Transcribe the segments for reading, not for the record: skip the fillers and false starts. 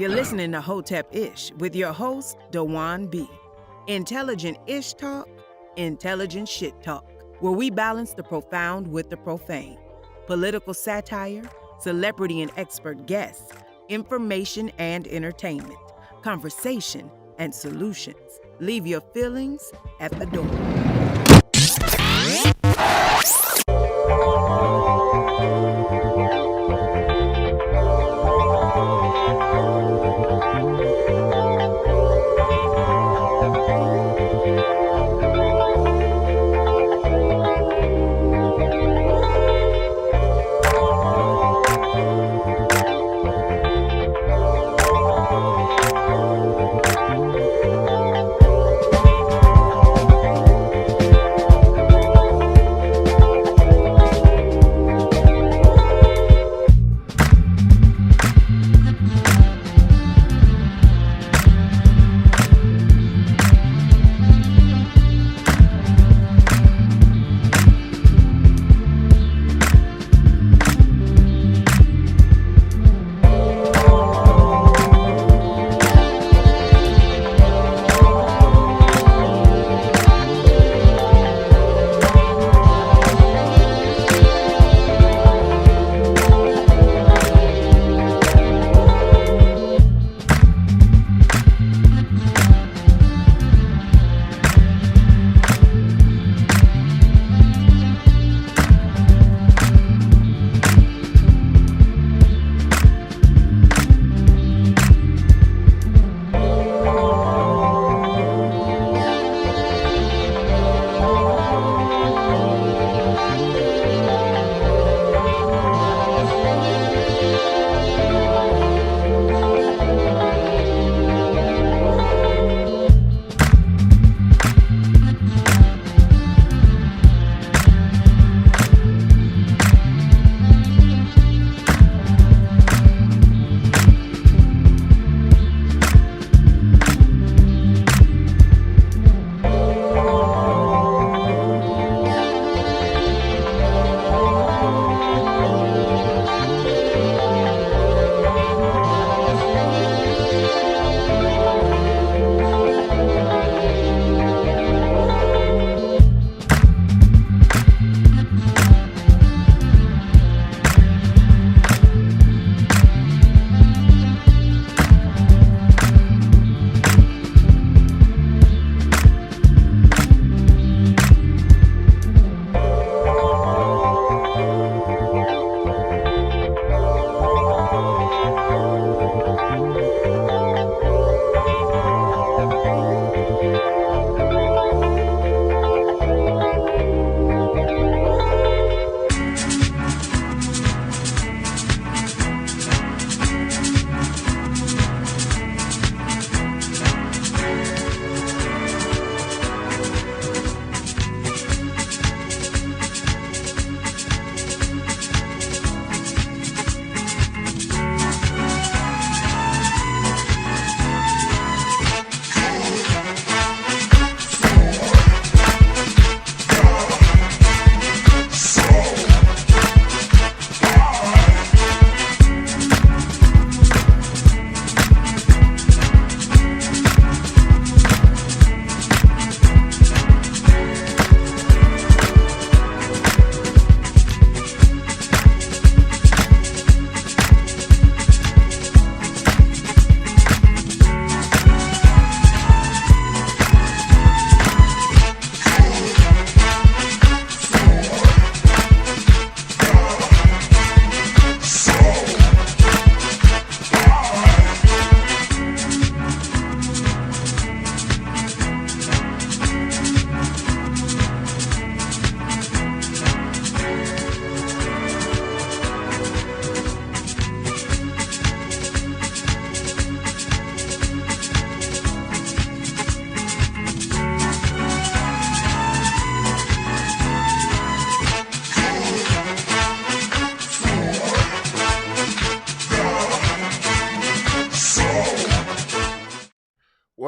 You're listening to Hotepish with your host, Dwann B. Intelligent ish talk, intelligent shit talk, where we balance the profound with the profane. Political satire, celebrity and expert guests, information and entertainment, conversation and solutions. Leave your feelings at the door.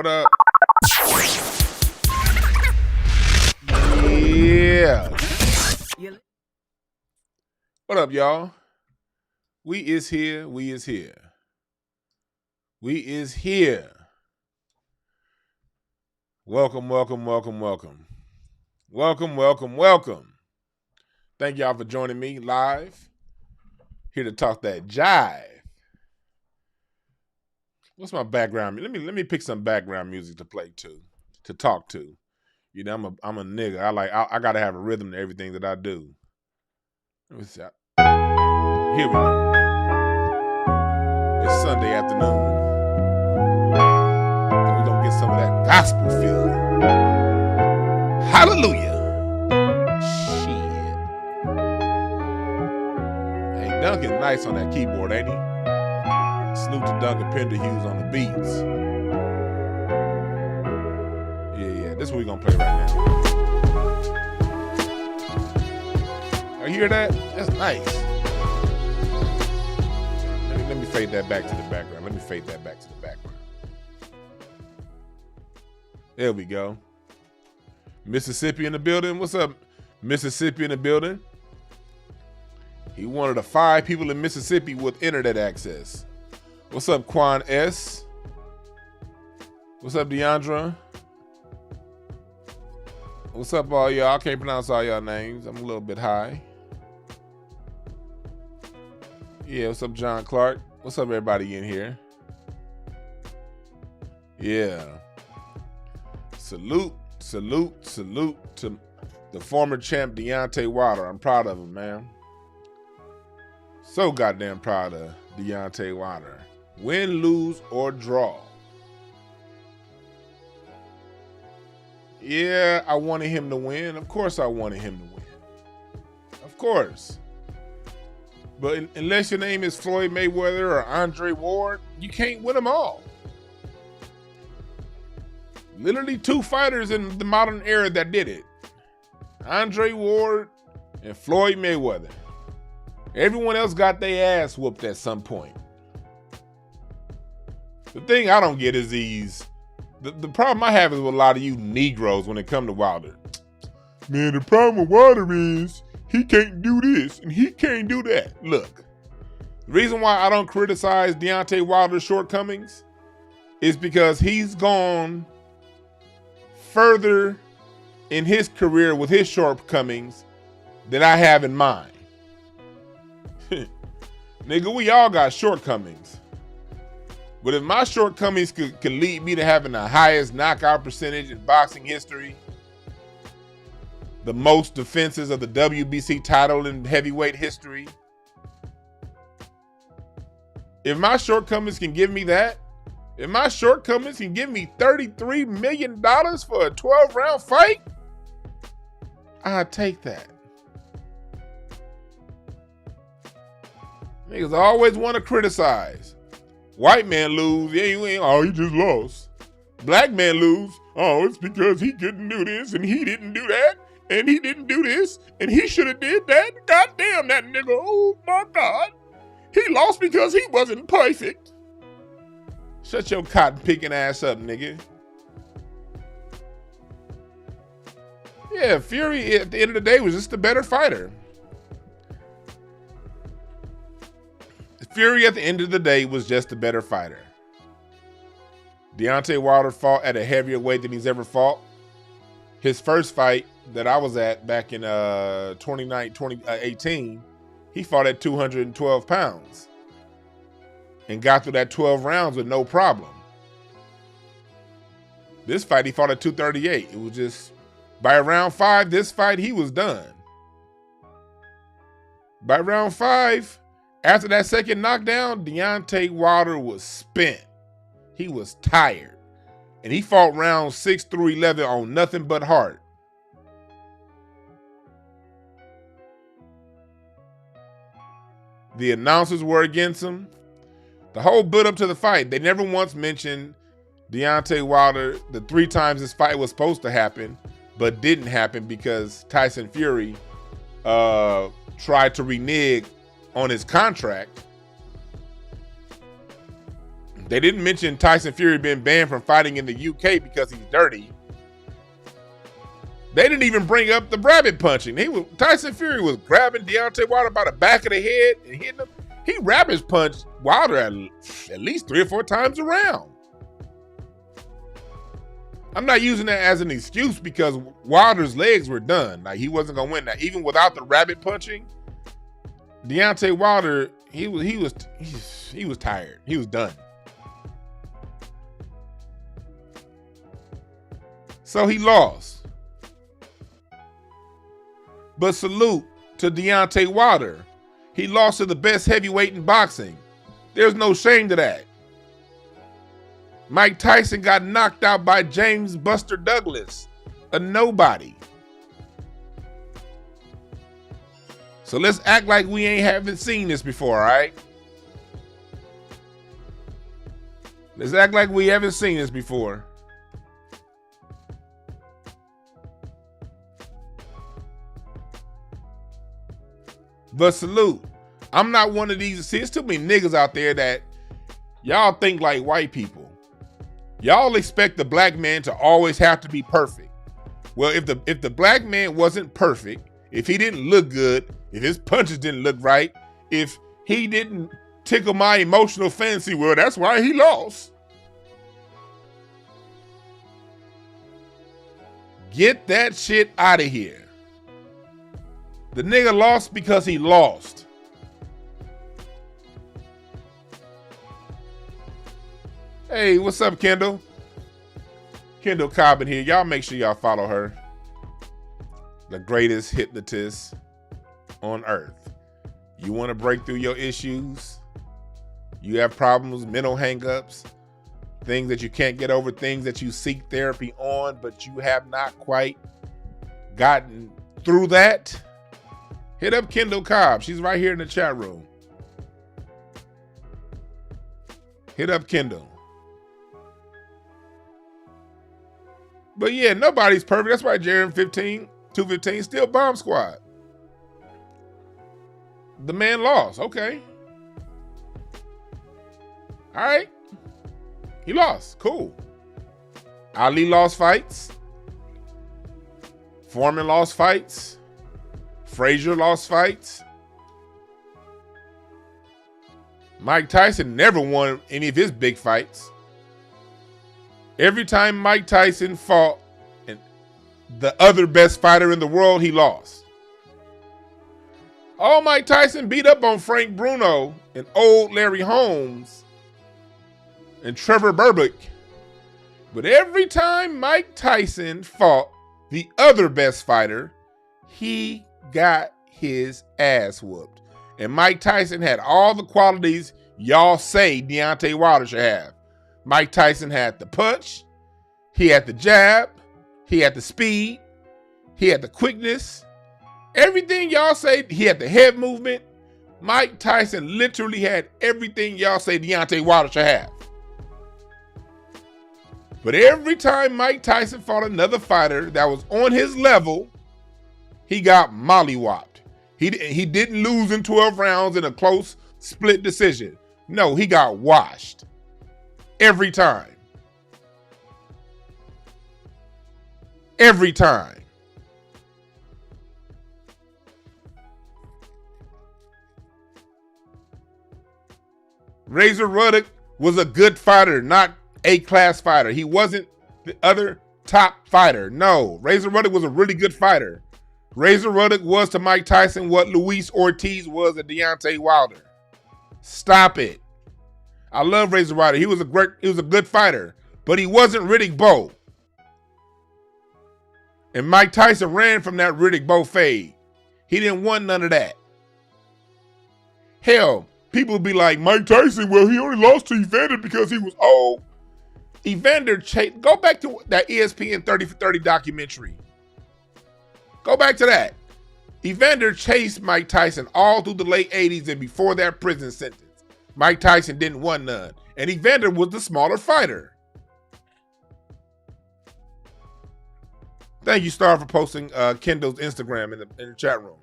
What up? Yeah. What up, y'all? We is here. We is here. Welcome, welcome, welcome, welcome. Welcome, welcome, welcome. Thank y'all for joining me live. Here to talk that jive. What's my background? Let me pick some background music to play to talk to. You know, I'm a nigga. I gotta have a rhythm to everything that I do. Let me see. Here we go. It's Sunday afternoon. So we're gonna get some of that gospel feel. Hallelujah. Shit. Hey, Duncan nice on that keyboard, ain't he? Salute to Duncan Penderhughes on the beats. Yeah, this is what we're gonna play right now. You hear that? That's nice. Let me fade that back to the background. There we go. Mississippi in the building. What's up, Mississippi in the building? He one of the 5 people in Mississippi with internet access. What's up, Quan S? What's up, Deandra? What's up, all y'all? I can't pronounce all y'all names. I'm a little bit high. Yeah, what's up, John Clark? What's up, everybody in here? Yeah. Salute to the former champ Deontay Wilder. I'm proud of him, man. So goddamn proud of Deontay Wilder. Win, lose, or draw. Yeah, I wanted him to win. Of course I wanted him to win. Of course. But unless your name is Floyd Mayweather or Andre Ward, you can't win them all. Literally 2 fighters in the modern era that did it. Andre Ward and Floyd Mayweather. Everyone else got their ass whooped at some point. The thing I don't get is the problem I have is with a lot of you Negroes when it comes to Wilder. Man, the problem with Wilder is he can't do this and he can't do that. Look, the reason why I don't criticize Deontay Wilder's shortcomings is because he's gone further in his career with his shortcomings than I have in mine. Nigga, we all got shortcomings. But if my shortcomings could lead me to having the highest knockout percentage in boxing history, the most defenses of the WBC title in heavyweight history, if my shortcomings can give me that, if my shortcomings can give me $33 million for a 12-round fight, I'll take that. Niggas always want to criticize. White man lose, yeah, you ain't, oh, he just lost. Black man lose, oh, it's because he couldn't do this and he didn't do that and he didn't do this and he should have did that. God damn that nigga, oh my God. He lost because he wasn't perfect. Shut your cotton picking ass up, nigga. Yeah, Fury at the end of the day was just a better fighter. Fury at the end of the day was just a better fighter. Deontay Wilder fought at a heavier weight than he's ever fought. His first fight that I was at back in 2018, he fought at 212 pounds and got through that 12 rounds with no problem. This fight, he fought at 238. It was just, by round 5, this fight, he was done. By round 5, after that second knockdown, Deontay Wilder was spent. He was tired. And he fought rounds 6 through 11 on nothing but heart. The announcers were against him. The whole build up to the fight, they never once mentioned Deontay Wilder the 3 times this fight was supposed to happen, but didn't happen because Tyson Fury tried to renege on his contract. They didn't mention Tyson Fury being banned from fighting in the UK because he's dirty. They didn't even bring up the rabbit punching. Tyson Fury was grabbing Deontay Wilder by the back of the head and hitting him. He rabbit punched Wilder at least 3 or 4 times around. I'm not using that as an excuse because Wilder's legs were done. Like, he wasn't gonna win that. Even without the rabbit punching, Deontay Wilder, he was tired. He was done. So he lost. But salute to Deontay Wilder. He lost to the best heavyweight in boxing. There's no shame to that. Mike Tyson got knocked out by James Buster Douglas, a nobody. So let's act like we haven't seen this before, all right? Let's act like we haven't seen this before. But salute. I'm not one of these. See, there's too many niggas out there that y'all think like white people. Y'all expect the black man to always have to be perfect. Well, if the black man wasn't perfect, if he didn't look good, if his punches didn't look right, if he didn't tickle my emotional fantasy, well, that's why he lost. Get that shit out of here. The nigga lost because he lost. Hey, what's up, Kendall? Kendall Cobbin here. Y'all make sure y'all follow her. The greatest hypnotist on earth. You want to break through your issues? You have problems, mental hangups, things that you can't get over, things that you seek therapy on, but you have not quite gotten through that? Hit up Kendall Cobb. She's right here in the chat room. Hit up Kendall. But yeah, nobody's perfect. That's why Jaron 215 still bomb squad. The man lost. Okay. All right. He lost. Cool. Ali lost fights. Foreman lost fights. Frazier lost fights. Mike Tyson never won any of his big fights. Every time Mike Tyson fought the other best fighter in the world, he lost. Oh, Mike Tyson beat up on Frank Bruno and old Larry Holmes and Trevor Berbick. But every time Mike Tyson fought the other best fighter, he got his ass whooped. And Mike Tyson had all the qualities y'all say Deontay Wilder should have. Mike Tyson had the punch, he had the jab, he had the speed, he had the quickness. Everything y'all say, he had the head movement. Mike Tyson literally had everything y'all say Deontay Wilder should have. But every time Mike Tyson fought another fighter that was on his level, he got mollywopped. He didn't lose in 12 rounds in a close split decision. No, he got washed. Every time. Every time. Razor Ruddock was a good fighter, not A-class fighter. He wasn't the other top fighter. No, Razor Ruddock was a really good fighter. Razor Ruddock was to Mike Tyson what Luis Ortiz was to Deontay Wilder. Stop it. I love Razor Ruddock. He was a good fighter, but he wasn't Riddick Bowe. And Mike Tyson ran from that Riddick Bowe fade. He didn't want none of that. Hell, people would be like, Mike Tyson, well, he only lost to Evander because he was old. Evander, go back to that ESPN 30 for 30 documentary. Go back to that. Evander chased Mike Tyson all through the late 80s and before that prison sentence. Mike Tyson didn't want none. And Evander was the smaller fighter. Thank you, Star, for posting Kendall's Instagram in the chat room.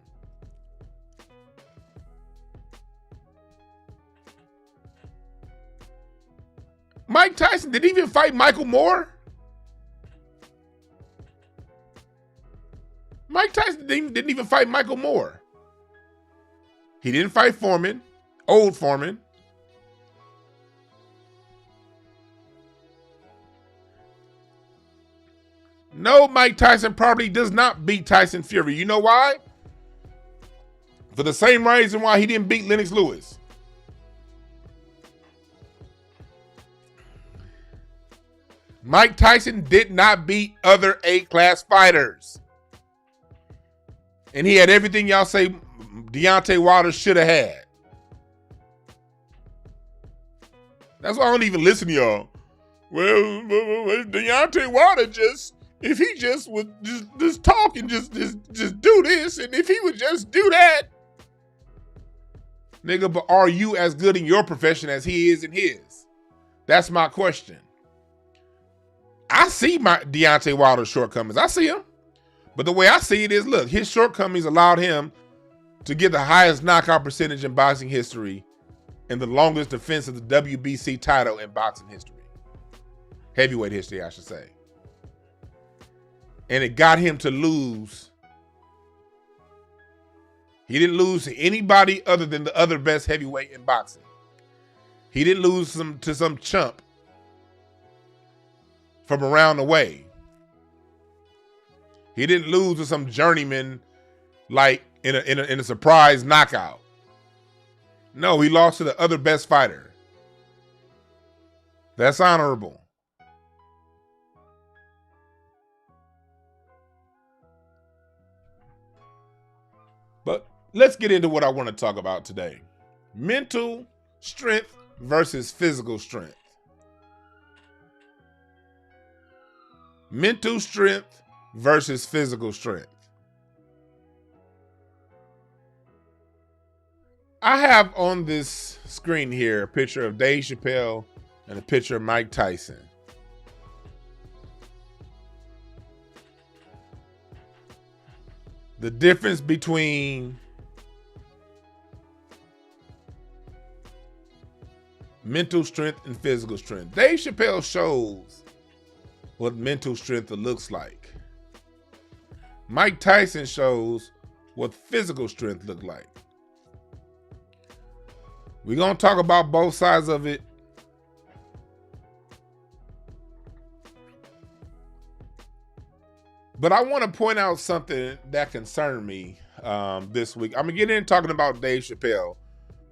Mike Tyson didn't even fight Michael Moore. Mike Tyson didn't even fight Michael Moore. He didn't fight Foreman. Old Foreman. No, Mike Tyson probably does not beat Tyson Fury. You know why? For the same reason why he didn't beat Lennox Lewis. Mike Tyson did not beat other A-class fighters. And he had everything y'all say Deontay Wilder should have had. That's why I don't even listen to y'all. Well, Deontay Wilder if he just would just talk and just do this, and if he would just do that. Nigga, but are you as good in your profession as he is in his? That's my question. I see my Deontay Wilder's shortcomings. I see him. But the way I see it is, look, his shortcomings allowed him to get the highest knockout percentage in boxing history and the longest defense of the WBC title in boxing history. Heavyweight history, I should say. And it got him to lose. He didn't lose to anybody other than the other best heavyweight in boxing. He didn't lose to some chump from around the way. He didn't lose to some journeyman like in a surprise knockout. No, he lost to the other best fighter. That's honorable. But let's get into what I want to talk about today. Mental strength versus physical strength. Mental strength versus physical strength. I have on this screen here a picture of Dave Chappelle and a picture of Mike Tyson. The difference between mental strength and physical strength. Dave Chappelle shows what mental strength looks like. Mike Tyson shows what physical strength looks like. We're going to talk about both sides of it. But I want to point out something that concerned me this week. I'm going to get in talking about Dave Chappelle.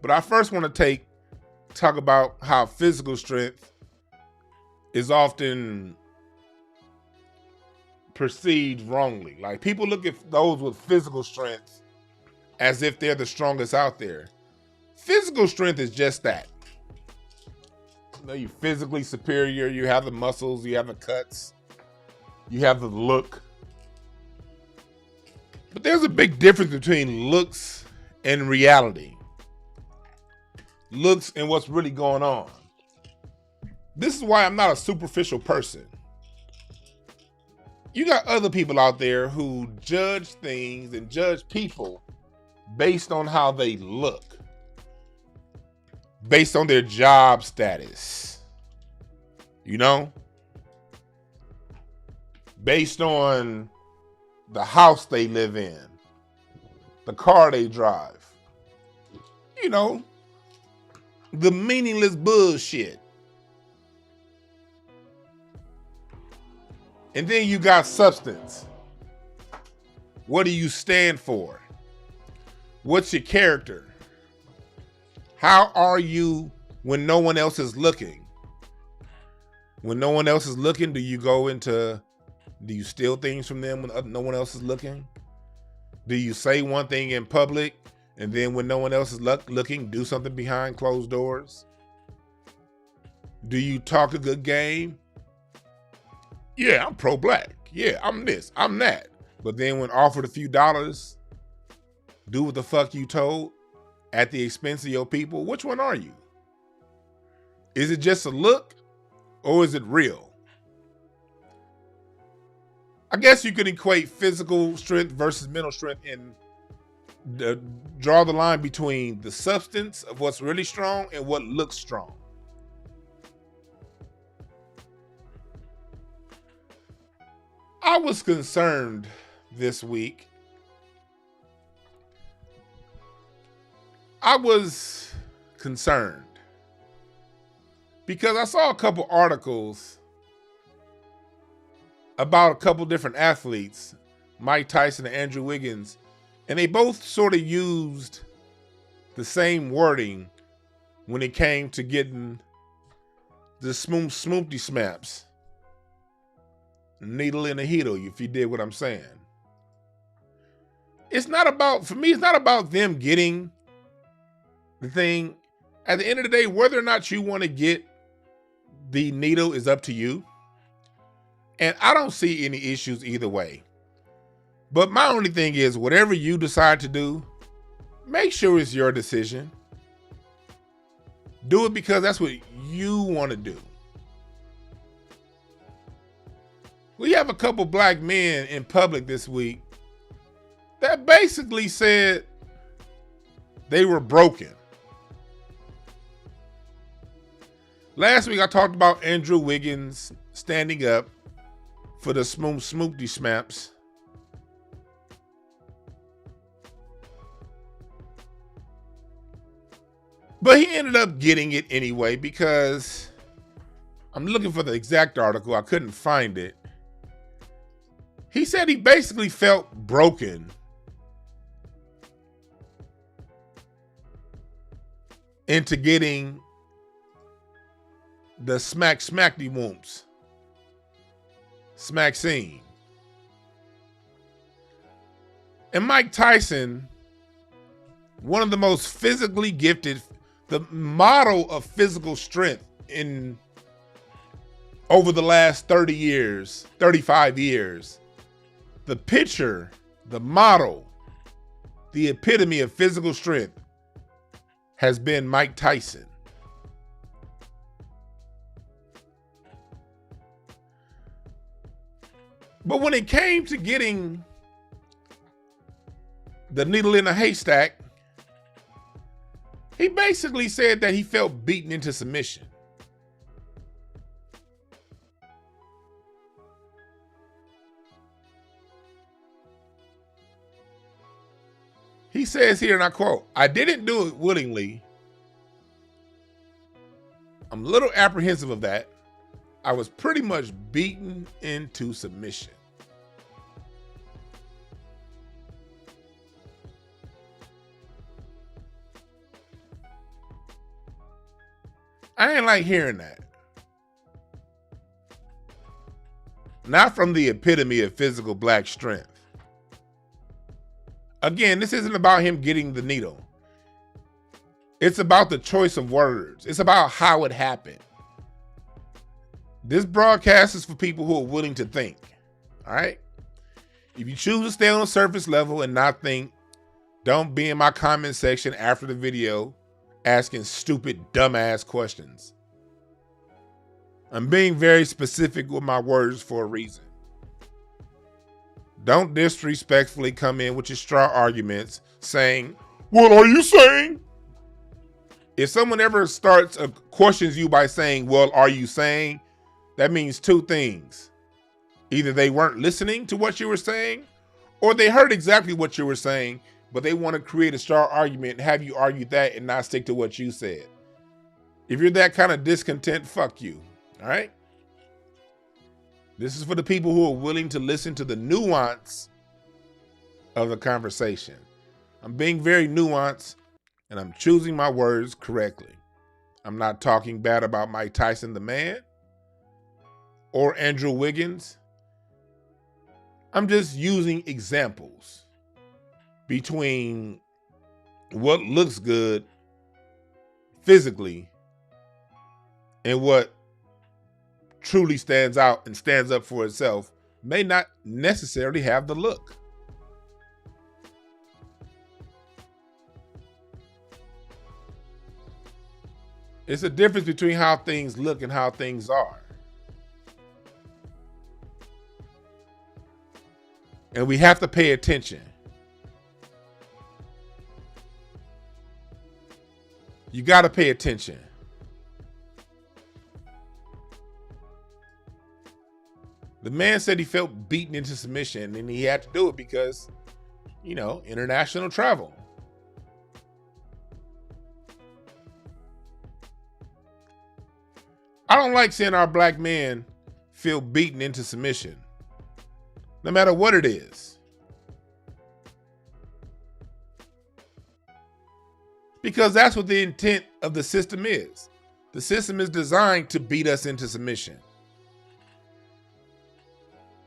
But I first want to talk about how physical strength is often perceived wrongly. Like, people look at those with physical strength as if they're the strongest out there. Physical strength is just that. You know, you're physically superior. You have the muscles. You have the cuts. You have the look. But there's a big difference between looks and reality. Looks and what's really going on. This is why I'm not a superficial person. You got other people out there who judge things and judge people based on how they look, based on their job status, you know, based on the house they live in, the car they drive, you know, the meaningless bullshit. And then you got substance. What do you stand for? What's your character? How are you when no one else is looking? When no one else is looking, do you steal things from them when no one else is looking? Do you say one thing in public and then when no one else is looking, do something behind closed doors? Do you talk a good game? Yeah, I'm pro-black. Yeah, I'm this, I'm that. But then when offered a few dollars, do what the fuck you told at the expense of your people. Which one are you? Is it just a look or is it real? I guess you could equate physical strength versus mental strength and draw the line between the substance of what's really strong and what looks strong. I was concerned this week. I was concerned because I saw a couple articles about a couple different athletes, Mike Tyson and Andrew Wiggins, and they both sort of used the same wording when it came to getting the smoopty snaps, needle in a heedle, if you did what I'm saying. It's not about, for me, it's not about them getting the thing. At the end of the day, whether or not you want to get the needle is up to you. And I don't see any issues either way. But my only thing is, whatever you decide to do, make sure it's your decision. Do it because that's what you want to do. We have a couple black men in public this week that basically said they were broken. Last week I talked about Andrew Wiggins standing up for the smoopty snaps. But he ended up getting it anyway because I'm looking for the exact article. I couldn't find it. He said he basically felt broken into getting the smacky whoops. Smack scene. And Mike Tyson, one of the most physically gifted, the model of physical strength in over the last 30 years, 35 years. The picture, the model, the epitome of physical strength has been Mike Tyson. But when it came to getting the needle in a haystack, he basically said that he felt beaten into submission. He says here, and I quote, "I didn't do it willingly. I'm a little apprehensive of that. I was pretty much beaten into submission." I ain't like hearing that. Not from the epitome of physical black strength. Again, this isn't about him getting the needle. It's about the choice of words. It's about how it happened. This broadcast is for people who are willing to think. All right? If you choose to stay on the surface level and not think, don't be in my comment section after the video asking stupid, dumbass questions. I'm being very specific with my words for a reason. Don't disrespectfully come in with your straw arguments saying, "What are you saying?" If someone ever questions you by saying, "Well, are you saying?" that means two things. Either they weren't listening to what you were saying, or they heard exactly what you were saying, but they want to create a straw argument and have you argue that and not stick to what you said. If you're that kind of discontent, fuck you. All right? This is for the people who are willing to listen to the nuance of the conversation. I'm being very nuanced and I'm choosing my words correctly. I'm not talking bad about Mike Tyson, the man, or Andrew Wiggins. I'm just using examples between what looks good physically and what truly stands out and stands up for itself may not necessarily have the look. It's a difference between how things look and how things are. And we have to pay attention. You got to pay attention. The man said he felt beaten into submission and he had to do it because, international travel. I don't like seeing our black men feel beaten into submission, no matter what it is. Because that's what the intent of the system is. The system is designed to beat us into submission.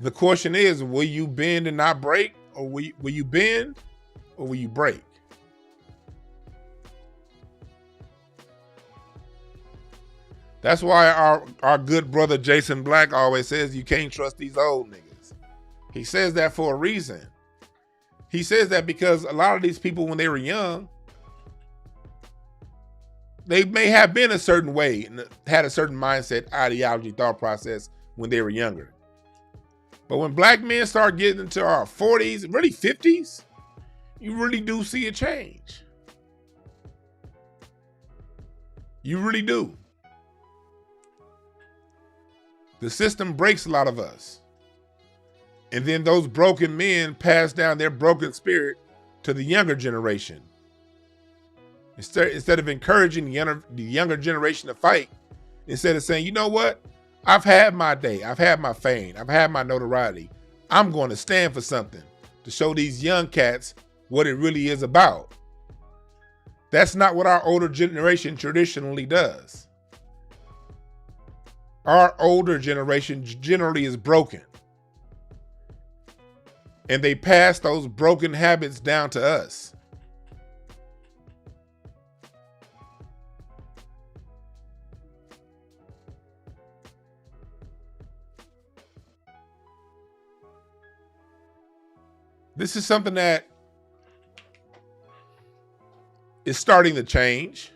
The question is, will you bend and not break? Or will you bend or will you break? That's why our good brother Jason Black always says you can't trust these old niggas. He says that for a reason. He says that because a lot of these people, when they were young, they may have been a certain way and had a certain mindset, ideology, thought process when they were younger. But when black men start getting into our 40s, really 50s, you really do see a change. You really do. The system breaks a lot of us. And then those broken men pass down their broken spirit to the younger generation. Instead of encouraging the younger generation to fight, instead of saying, you know what? I've had my day. I've had my fame. I've had my notoriety. I'm going to stand for something to show these young cats what it really is about. That's not what our older generation traditionally does. Our older generation generally is broken. And they pass those broken habits down to us. This is something that is starting to change,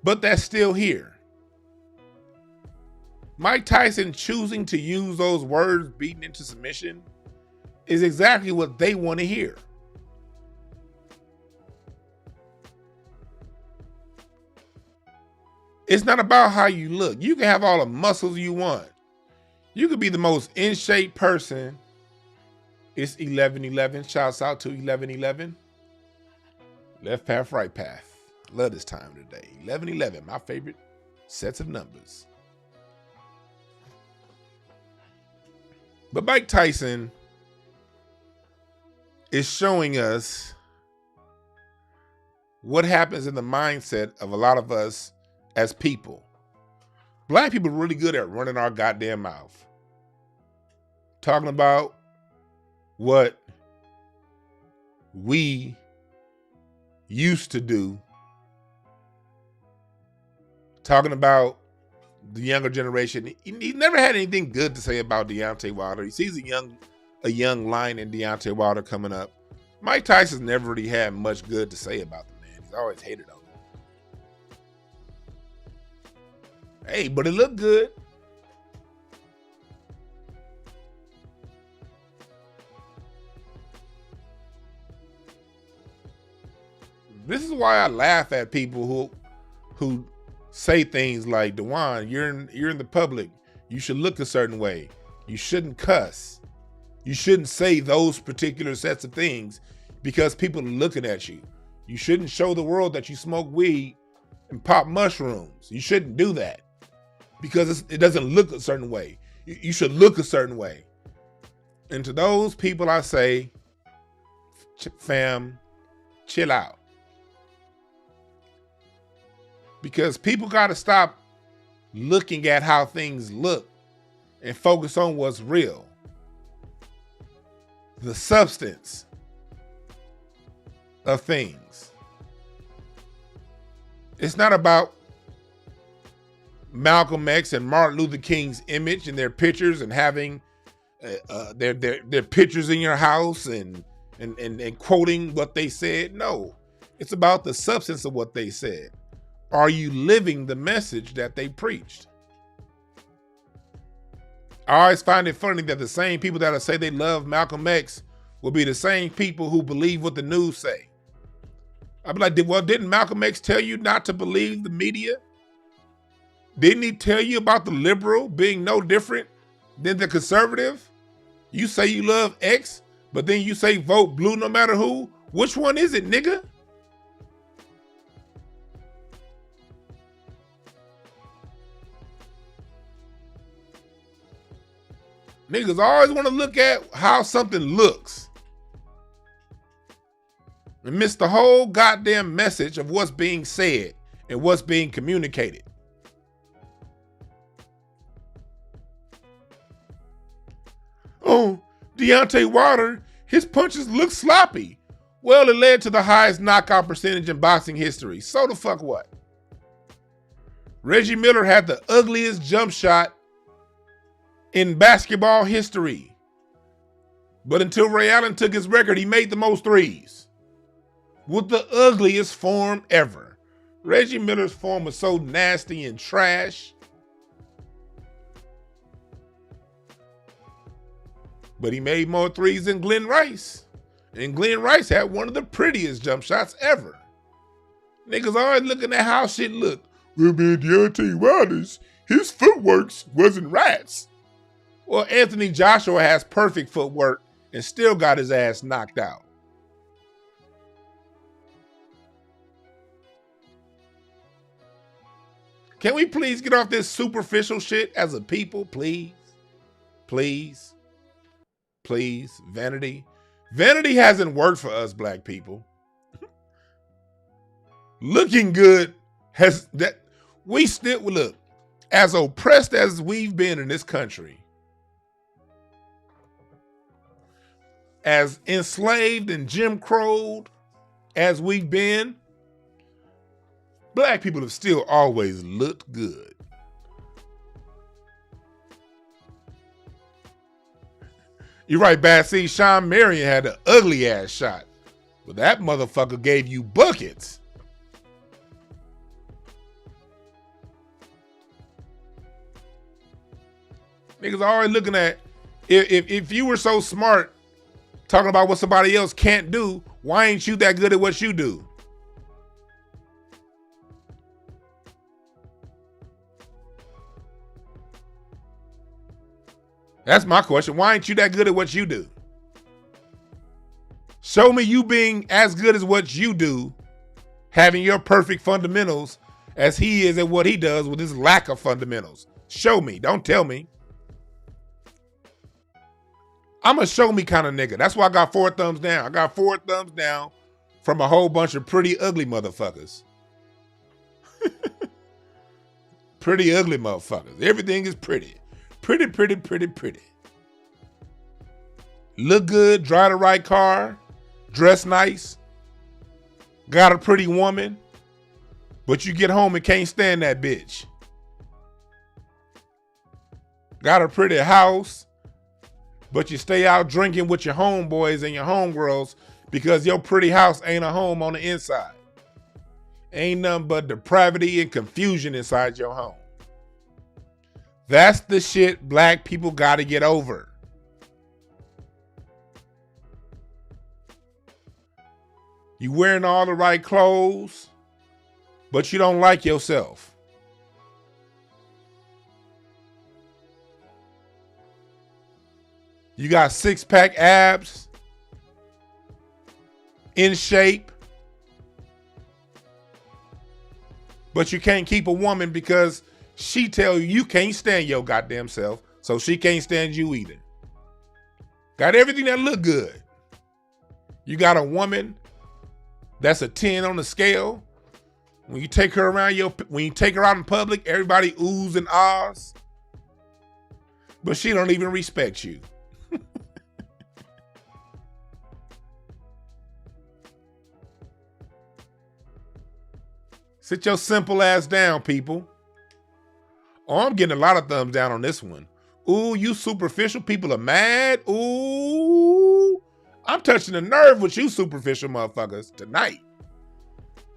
but that's still here. Mike Tyson choosing to use those words, beaten into submission, is exactly what they want to hear. It's not about how you look. You can have all the muscles you want. You could be the most in shape person. It's 11:11. Shouts out to 11:11. Left path, right path. Love this time today. 11:11, my favorite sets of numbers. But Mike Tyson is showing us what happens in the mindset of a lot of us as people. Black people are really good at running our goddamn mouth. Talking about what we used to do. Talking about the younger generation. He never had anything good to say about Deontay Wilder. He sees a young lion in Deontay Wilder coming up. Mike Tyson's never really had much good to say about the man. He's always hated on him. Hey, but it looked good. This is why I laugh at people who say things like, Dwann, you're in the public. You should look a certain way. You shouldn't cuss. You shouldn't say those particular sets of things because people are looking at you. You shouldn't show the world that you smoke weed and pop mushrooms. You shouldn't do that because it doesn't look a certain way. You should look a certain way. And to those people I say, fam, chill out. Because people got to stop looking at how things look and focus on what's real. The substance of things. It's not about Malcolm X and Martin Luther King's image and their pictures and having their pictures in your house and quoting what they said. No, it's about the substance of what they said. Are you living the message that they preached? I always find it funny that the same people that say they love Malcolm X will be the same people who believe what the news say. I'd be like, well, didn't Malcolm X tell you not to believe the media? Didn't he tell you about the liberal being no different than the conservative? You say you love X, but then you say vote blue no matter who. Which one is it, nigga? Niggas always want to look at how something looks and miss the whole goddamn message of what's being said and what's being communicated. Oh, Deontay Wilder, his punches look sloppy. Well, it led to the highest knockout percentage in boxing history. So the fuck what? Reggie Miller had the ugliest jump shot in basketball history. But until Ray Allen took his record, he made the most threes. With the ugliest form ever. Reggie Miller's form was so nasty and trash. But he made more threes than Glenn Rice. And Glenn Rice had one of the prettiest jump shots ever. Niggas always looking at how shit looked. Well, man, Deontay Wilder's, his footworks wasn't rats. Well, Anthony Joshua has perfect footwork and still got his ass knocked out. Can we please get off this superficial shit as a people, please? Please. Please, Vanity. Vanity hasn't worked for us black people. Looking good has that we still look as oppressed as we've been in this country, as enslaved and Jim Crowed as we've been, black people have still always looked good. You're right, Bassy. Sean Marion had an ugly ass shot, but that motherfucker gave you buckets. Niggas are always looking at, if you were so smart talking about what somebody else can't do, why ain't you that good at what you do? That's my question. Why ain't you that good at what you do? Show me you being as good as what you do, having your perfect fundamentals as he is at what he does with his lack of fundamentals. Show me. Don't tell me. I'm a show me kind of nigga. That's why I got 4 thumbs down. I got 4 thumbs down from a whole bunch of pretty ugly motherfuckers. Pretty ugly motherfuckers. Everything is pretty. Pretty, pretty, pretty, pretty. Look good, drive the right car, dress nice, got a pretty woman, but you get home and can't stand that bitch. Got a pretty house, but you stay out drinking with your homeboys and your homegirls because your pretty house ain't a home on the inside. Ain't nothing but depravity and confusion inside your home. That's the shit black people gotta get over. You wearing all the right clothes, but you don't like yourself. You got 6-pack abs, in shape, but you can't keep a woman because she tell you you can't stand your goddamn self, so she can't stand you either. Got everything that look good. You got a woman that's a 10 on the scale. When you take her around when you take her out in public, everybody oohs and ahs. But she don't even respect you. Sit your simple ass down, people. Oh, I'm getting a lot of thumbs down on this one. Ooh, you superficial people are mad. Ooh, I'm touching a nerve with you superficial motherfuckers tonight.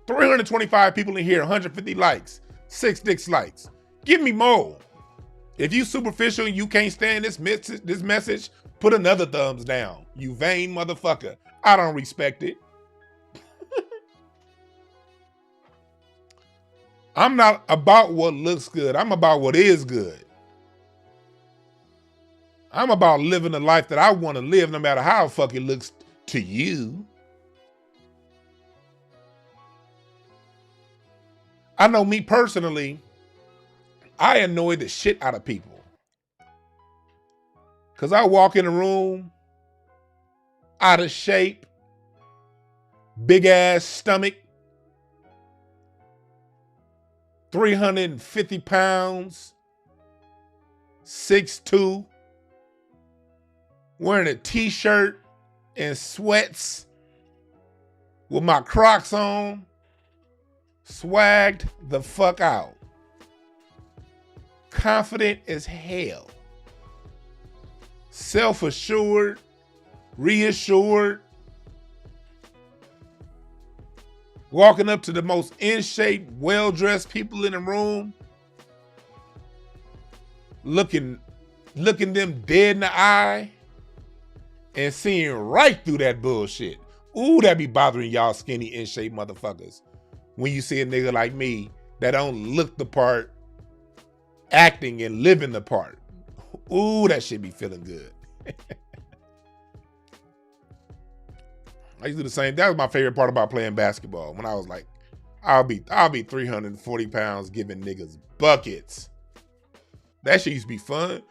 325 people in here, 150 likes, 6 dislikes. Give me more. If you superficial and you can't stand this message, put another thumbs down. You vain motherfucker. I don't respect it. I'm not about what looks good. I'm about what is good. I'm about living the life that I want to live no matter how the fuck it looks to you. I know me personally, I annoy the shit out of people. Because I walk in the room, out of shape, big ass stomach, 350 pounds, 6'2", wearing a t-shirt and sweats with my Crocs on, swagged the fuck out. Confident as hell. Self-assured, reassured. Walking up to the most in shape, well-dressed people in the room. Looking them dead in the eye and seeing right through that bullshit. Ooh, that be bothering y'all skinny, in shape motherfuckers. When you see a nigga like me that don't look the part, acting and living the part. Ooh, that shit be feeling good. I used to do the same. That was my favorite part about playing basketball. When I was like, I'll be 340 pounds giving niggas buckets. That shit used to be fun.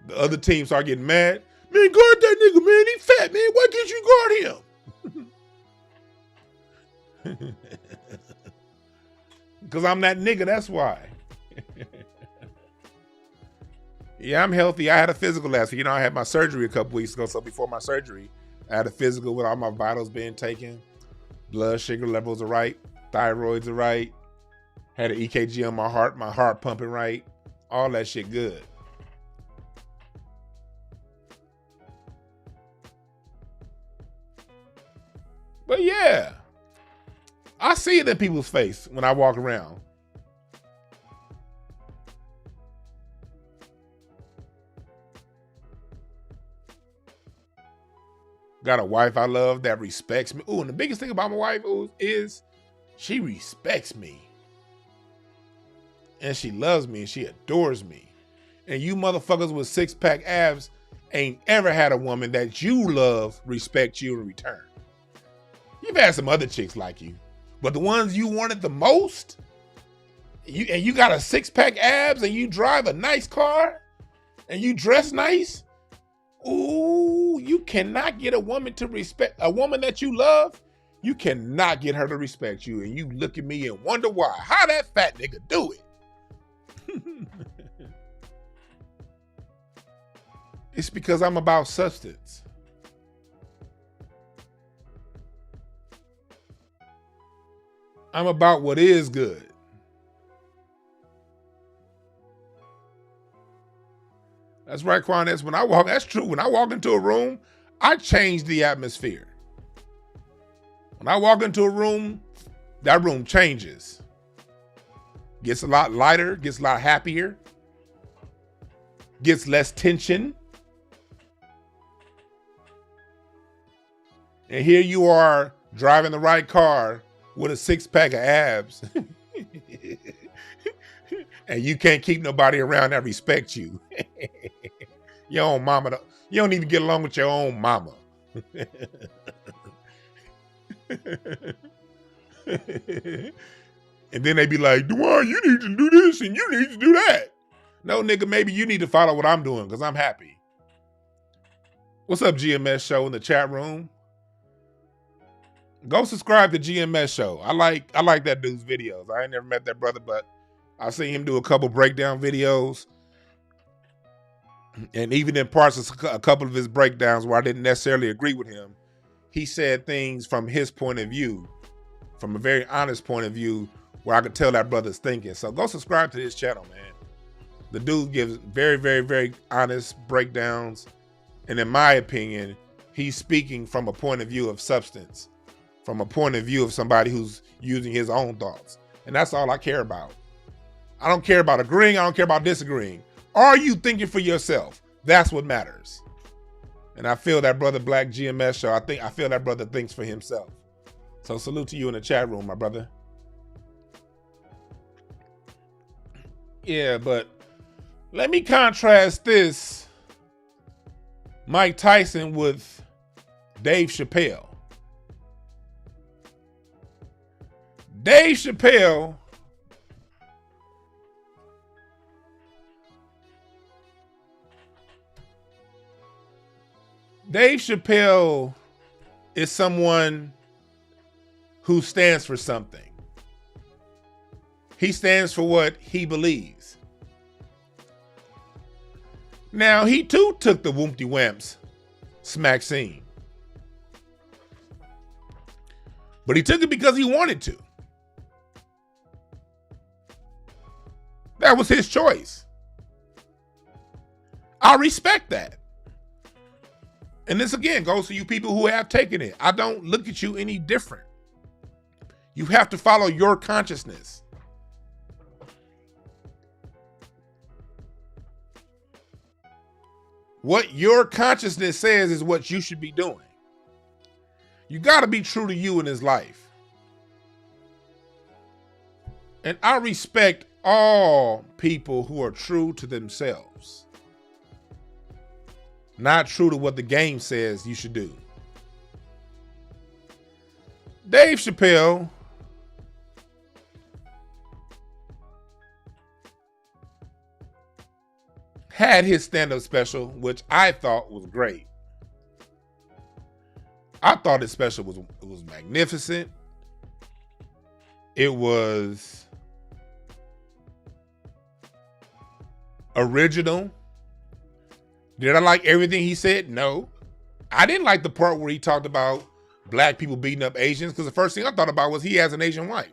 The other team start getting mad. Man, guard that nigga, man. He fat, man. Why can't you guard him? Because I'm that nigga, that's why. Yeah, I'm healthy. I had a physical last week. You know, I had my surgery a couple weeks ago. So before my surgery, I had a physical with all my vitals being taken. Blood sugar levels are right. Thyroids are right. Had an EKG on my heart pumping right. All that shit good. But yeah, I see it in people's face when I walk around. Got a wife I love that respects me. Ooh, and the biggest thing about my wife is she respects me. And she loves me and she adores me. And you motherfuckers with six-pack abs ain't ever had a woman that you love respect you in return. You've had some other chicks like you, but the ones you wanted the most, you got a six-pack abs and you drive a nice car and you dress nice. Ooh, you cannot get a woman to respect a woman that you love. You cannot get her to respect you. And you look at me and wonder why. How that fat nigga do it? It's because I'm about substance. I'm about what is good. That's right, Quan. That's true. When I walk into a room, I change the atmosphere. When I walk into a room, that room changes. Gets a lot lighter, gets a lot happier, gets less tension. And here you are driving the right car with a six-pack of abs. And you can't keep nobody around that respects you. Your own mama, you don't even get along with your own mama. And then they be like, Dwann, you need to do this and you need to do that. No, nigga, maybe you need to follow what I'm doing because I'm happy. What's up, GMS Show in the chat room? Go subscribe to GMS Show. I like that dude's videos. I ain't never met that brother, but I seen him do a couple breakdown videos. And even in parts of a couple of his breakdowns where I didn't necessarily agree with him, he said things from his point of view, from a very honest point of view, where I could tell that brother's thinking. So go subscribe to his channel, man. The dude gives very, very, very honest breakdowns. And in my opinion, he's speaking from a point of view of substance, from a point of view of somebody who's using his own thoughts. And that's all I care about. I don't care about agreeing. I don't care about disagreeing. Are you thinking for yourself? That's what matters. And I feel that brother Black GMS Show, I feel that brother thinks for himself. So salute to you in the chat room, my brother. Yeah, but let me contrast this Mike Tyson with Dave Chappelle. Dave Chappelle Dave Chappelle is someone who stands for something. He stands for what he believes. Now, he too took the Whoopty Whamps smack scene. But he took it because he wanted to. That was his choice. I respect that. And this again goes to you people who have taken it. I don't look at you any different. You have to follow your consciousness. What your consciousness says is what you should be doing. You got to be true to you in this life. And I respect all people who are true to themselves. Not true to what the game says you should do. Dave Chappelle had his stand-up special, which I thought was great. I thought his special was magnificent. It was original. Did I like everything he said? No. I didn't like the part where he talked about black people beating up Asians, because the first thing I thought about was he has an Asian wife.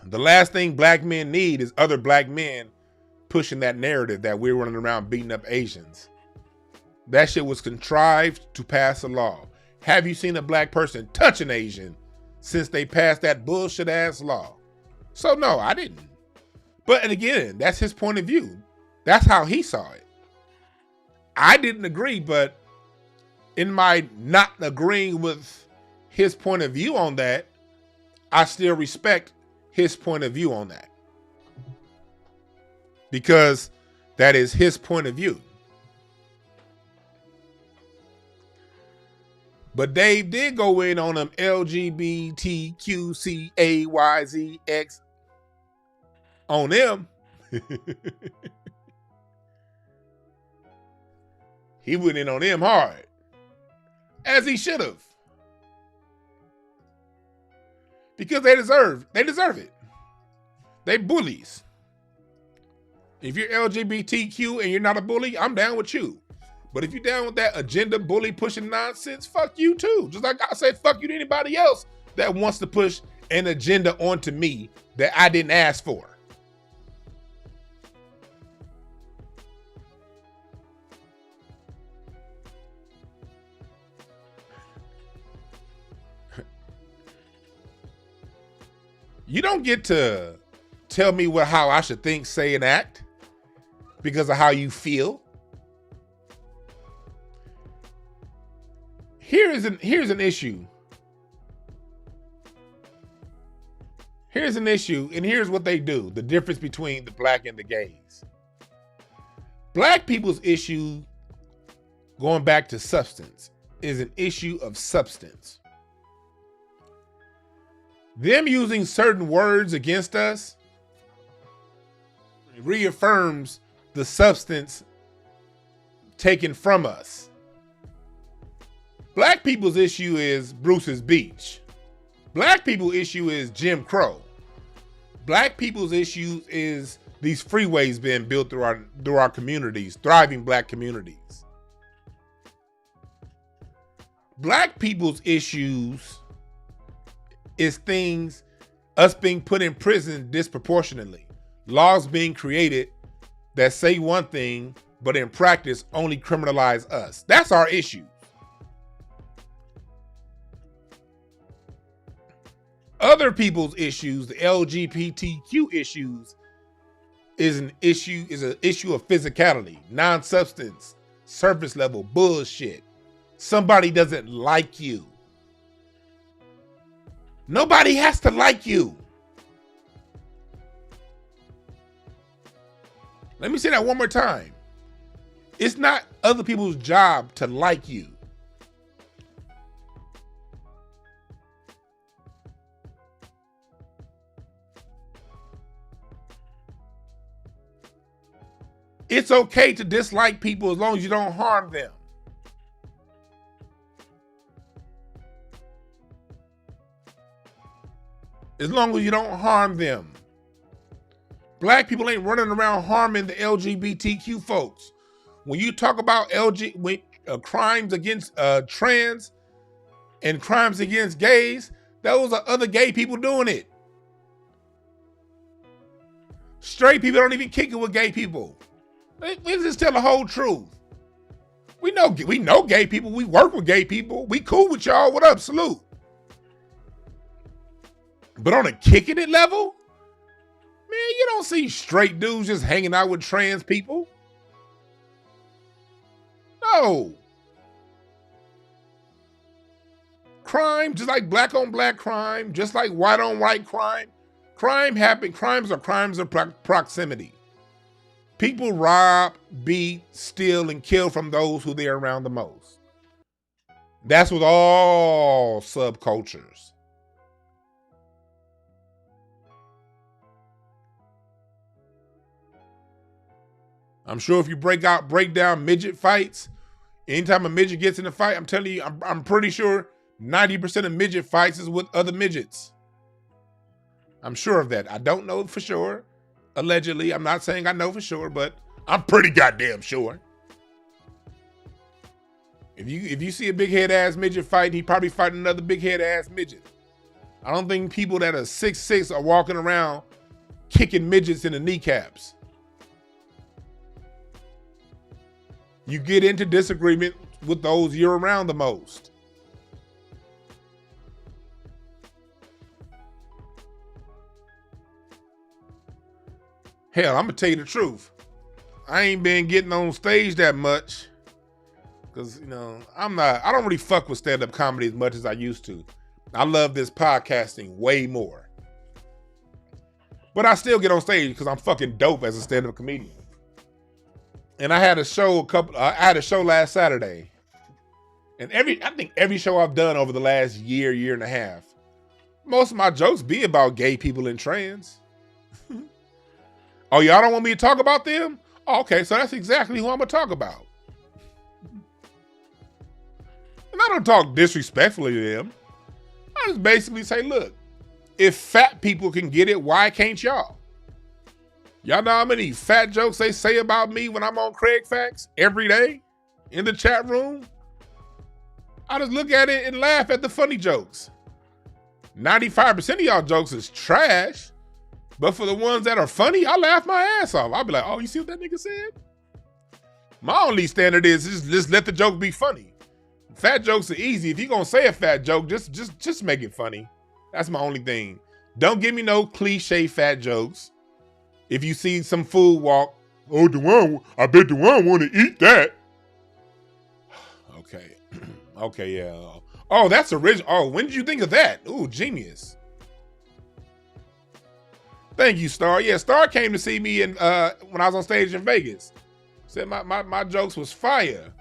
The last thing black men need is other black men pushing that narrative that we're running around beating up Asians. That shit was contrived to pass a law. Have you seen a black person touch an Asian since they passed that bullshit ass law? So no, I didn't. But and again, that's his point of view. That's how he saw it. I didn't agree, but in my not agreeing with his point of view on that, I still respect his point of view on that. Because that is his point of view. But Dave did go in on them LGBTQCAYZX on them. He went in on them hard. As he should have. Because they deserve it. They bullies. If you're LGBTQ and you're not a bully, I'm down with you. But if you're down with that agenda bully pushing nonsense, fuck you too. Just like I said, fuck you to anybody else that wants to push an agenda onto me that I didn't ask for. You don't get to tell me how I should think, say, and act because of how you feel. Here's an issue. Here's an issue, and here's what they do. The difference between the black and the gays. Black people's issue, going back to substance, is an issue of substance. Them using certain words against us reaffirms the substance taken from us. Black people's issue is Bruce's Beach. Black people's issue is Jim Crow. Black people's issue is these freeways being built through our communities, thriving black communities. Black people's issues is things, us being put in prison disproportionately. Laws being created that say one thing, but in practice only criminalize us. That's our issue. Other people's issues, the LGBTQ issues, is an issue of physicality, non-substance, surface level bullshit. Somebody doesn't like you. Nobody has to like you. Let me say that one more time. It's not other people's job to like you. It's okay to dislike people as long as you don't harm them. As long as you don't harm them. Black people ain't running around harming the LGBTQ folks. When you talk about crimes against trans and crimes against gays, those are other gay people doing it. Straight people don't even kick it with gay people. We just tell the whole truth. We know gay people. We work with gay people. We cool with y'all. What up? Salute. But on a kicking it level, man, you don't see straight dudes just hanging out with trans people. No. Crime, just like black on black crime, just like white on white crime. Crimes are crimes of proximity. People rob, beat, steal, and kill from those who they're around the most. That's with all subcultures. I'm sure if you break down midget fights, anytime a midget gets in a fight, I'm telling you, I'm pretty sure 90% of midget fights is with other midgets. I'm sure of that. I don't know for sure. Allegedly, I'm not saying I know for sure, but I'm pretty goddamn sure. If you see a big head ass midget fight, he probably fighting another big head ass midget. I don't think people that are 6'6" are walking around kicking midgets in the kneecaps. You get into disagreement with those you're around the most. Hell, I'm gonna tell you the truth. I ain't been getting on stage that much because, I don't really fuck with stand-up comedy as much as I used to. I love this podcasting way more. But I still get on stage because I'm fucking dope as a stand-up comedian. And I had a show last Saturday. And I think every show I've done over the last year and a half, most of my jokes be about gay people and trans. Oh, y'all don't want me to talk about them? Oh, okay, so that's exactly who I'm gonna talk about. And I don't talk disrespectfully to them. I just basically say, look, if fat people can get it, why can't y'all? Y'all know how many fat jokes they say about me when I'm on Craig Facts every day in the chat room? I just look at it and laugh at the funny jokes. 95% of y'all jokes is trash, but for the ones that are funny, I laugh my ass off. I'll be like, oh, you see what that nigga said? My only standard is just let the joke be funny. Fat jokes are easy. If you're gonna say a fat joke, just make it funny. That's my only thing. Don't give me no cliche fat jokes. If you see some food walk, oh, Dwann, I bet Dwann want to eat that. Okay. Okay, yeah. Oh, that's original. Oh, when did you think of that? Ooh, genius. Thank you, Star. Yeah, Star came to see me when I was on stage in Vegas. Said my jokes was fire.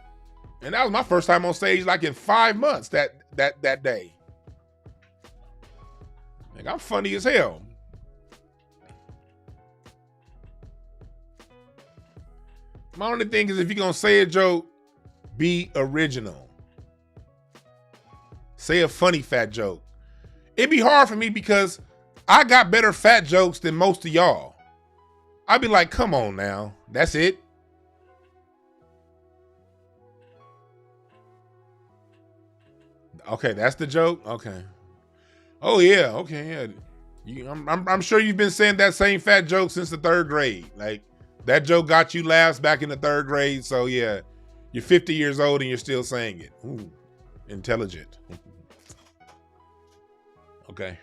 And that was my first time on stage like in 5 months that day. Like, I'm funny as hell. My only thing is if you're going to say a joke, be original. Say a funny fat joke. It'd be hard for me because I got better fat jokes than most of y'all. I'd be like, come on now. That's it. Okay, that's the joke? Okay. Oh, yeah. Okay, yeah. I'm sure you've been saying that same fat joke since the 3rd grade. Like, that joke got you laughs back in the 3rd grade. So, yeah, you're 50 years old and you're still saying it. Ooh, intelligent. Okay.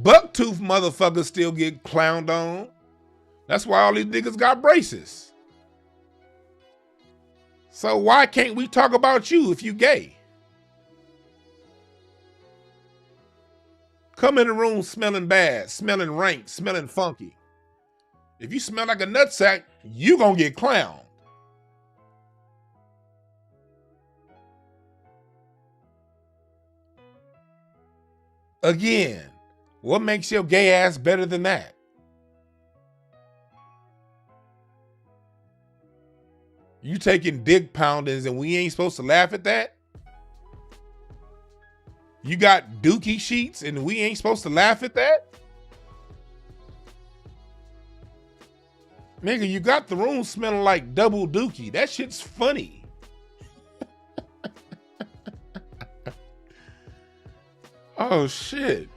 Bucktooth motherfuckers still get clowned on. That's why all these niggas got braces. So why can't we talk about you if you gay? Come in the room smelling bad, smelling rank, smelling funky. If you smell like a nutsack, you gonna get clowned. Again, what makes your gay ass better than that? You taking dick poundings and we ain't supposed to laugh at that? You got dookie sheets and we ain't supposed to laugh at that? Nigga, you got the room smelling like double dookie. That shit's funny. Oh, shit.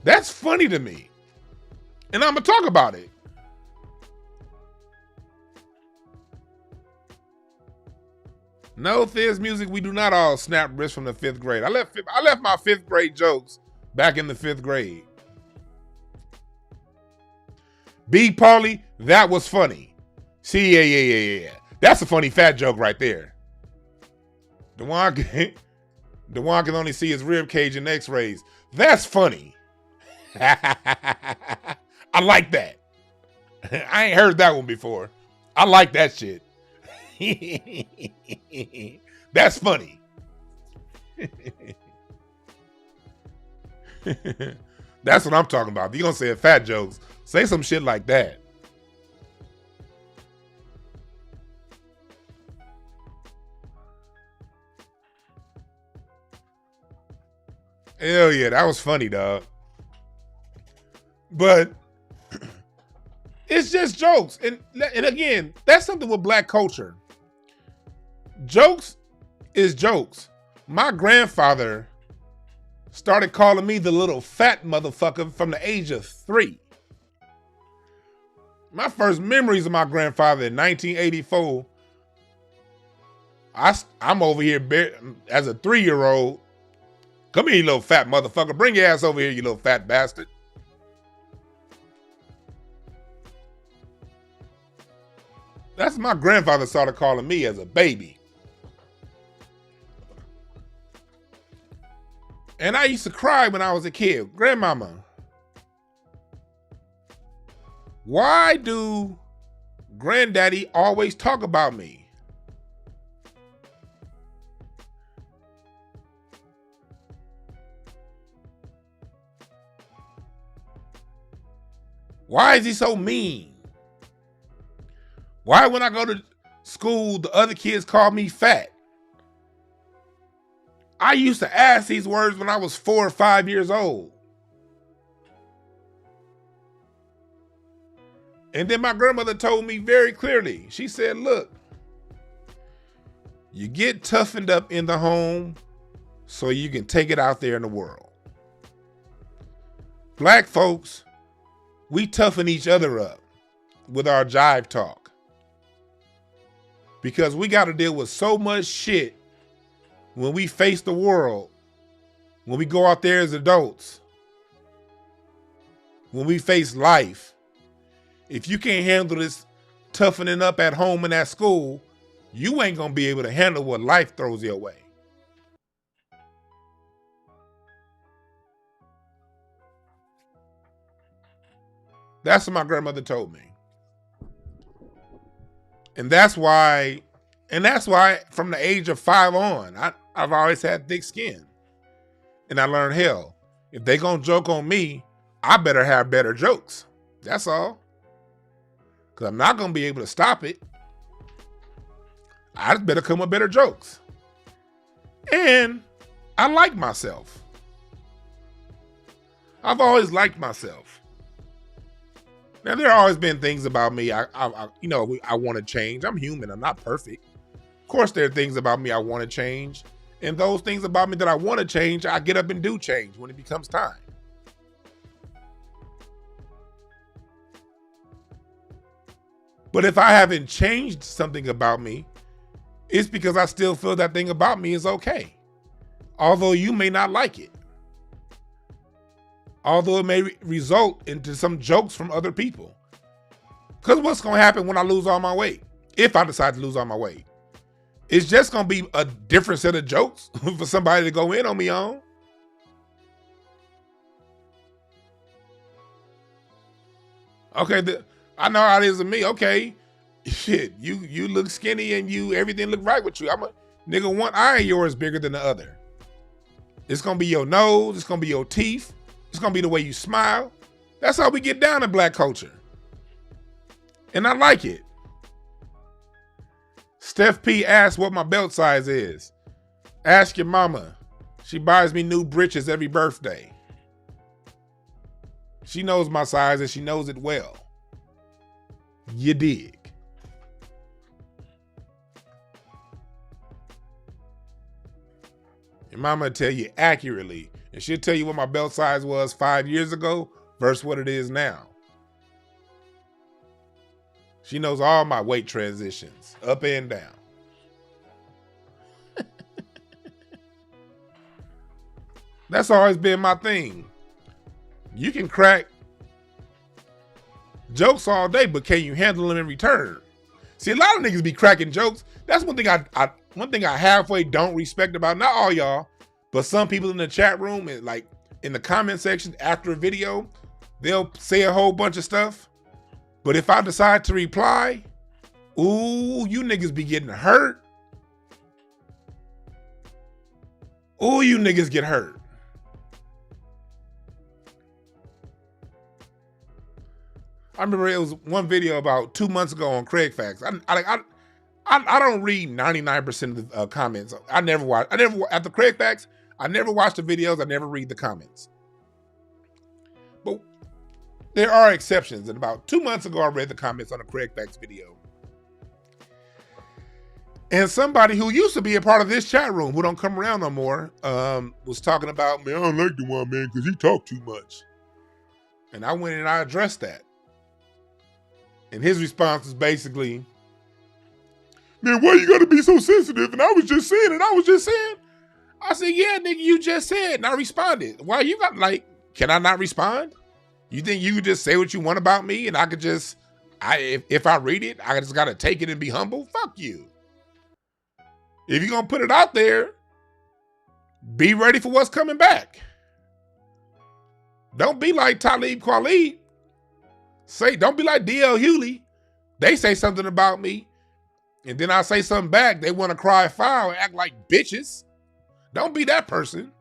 That's funny to me. And I'm going to talk about it. No, Fizz Music, we do not all snap wrists from the 5th grade. I left my 5th grade jokes back in the 5th grade. B. Pauly, that was funny. See, yeah. That's a funny fat joke right there. Dwann can only see his rib cage in x-rays. That's funny. I like that. I ain't heard that one before. I like that shit. That's funny. That's what I'm talking about. If you're gonna say fat jokes, say some shit like that. Hell yeah, that was funny, dog. But it's just jokes. And again, that's something with black culture. Jokes is jokes. My grandfather started calling me the little fat motherfucker from the age of 3. My first memories of my grandfather in 1984, I'm over here as a 3-year-old. Come here, you little fat motherfucker. Bring your ass over here, you little fat bastard. That's my grandfather started calling me as a baby. And I used to cry when I was a kid. Grandmama, why do granddaddy always talk about me? Why is he so mean? Why when I go to school, the other kids call me fat? I used to ask these words when I was 4 or 5 years old. And then my grandmother told me very clearly, she said, look, you get toughened up in the home so you can take it out there in the world. Black folks, we toughen each other up with our jive talk. Because we got to deal with so much shit when we face the world, when we go out there as adults, when we face life. If you can't handle this toughening up at home and at school, you ain't gonna be able to handle what life throws your way. That's what my grandmother told me. And that's why from the age of 5 on, I've always had thick skin. And I learned, hell, if they gonna joke on me, I better have better jokes. That's all. Because I'm not gonna be able to stop it. I just better come with better jokes. And I like myself. I've always liked myself. Now, there have always been things about me I want to change. I'm human. I'm not perfect. Of course, there are things about me I want to change. And those things about me that I want to change, I get up and do change when it becomes time. But if I haven't changed something about me, it's because I still feel that thing about me is okay. Although you may not like it. Although it may result into some jokes from other people. Because what's going to happen when I lose all my weight? If I decide to lose all my weight. It's just going to be a different set of jokes for somebody to go in on me on. Okay, I know how it is with me. Okay, shit, you look skinny and everything look right with you. I'm a nigga, one eye of yours bigger than the other. It's going to be your nose. It's going to be your teeth. It's going to be the way you smile. That's how we get down in black culture. And I like it. Steph P asked what my belt size is. Ask your mama. She buys me new britches every birthday. She knows my size and she knows it well. You dig. Your mama will tell you accurately, and she'll tell you what my belt size was 5 years ago versus what it is now. She knows all my weight transitions, up and down. That's always been my thing. You can crack jokes all day, but can you handle them in return? See, a lot of niggas be cracking jokes. That's one thing I halfway don't respect about, not all y'all, but some people in the chat room and like in the comment section after a video, they'll say a whole bunch of stuff. But if I decide to reply, ooh, you niggas be getting hurt. Ooh, you niggas get hurt. I remember it was one video about 2 months ago on Craig Facts. I don't read 99% of the comments. After Craig Facts, I never watch the videos. I never read the comments. But there are exceptions. And about 2 months ago, I read the comments on a Craig Facts video. And somebody who used to be a part of this chat room, who don't come around no more, was talking about, man, I don't like Dwann, man, because he talk too much. And I went and I addressed that. And his response was basically, man, why you gotta be so sensitive? And I was just saying, I said, yeah, nigga, you just said. And I responded. Why you got, like, can I not respond? You think you could just say what you want about me and I could just, if I read it, I just gotta take it and be humble? Fuck you. If you're gonna put it out there, be ready for what's coming back. Don't be like Talib Kweli. Don't be like D.L. Hewley. They say something about me, and then I say something back. They want to cry foul and act like bitches. Don't be that person.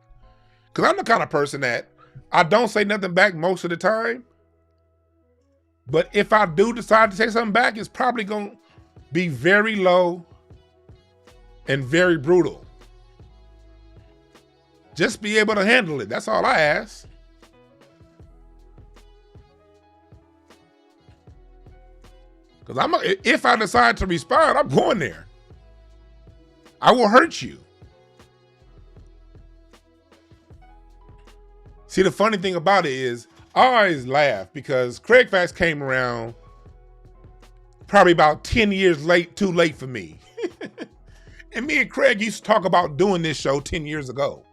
Because I'm the kind of person that I don't say nothing back most of the time. But if I do decide to say something back, it's probably going to be very low and very brutal. Just be able to handle it. That's all I ask. Because if I decide to respond, I'm going there. I will hurt you. See, the funny thing about it is, I always laugh because Craig Facts came around probably about 10 years too late for me. And me and Craig used to talk about doing this show 10 years ago.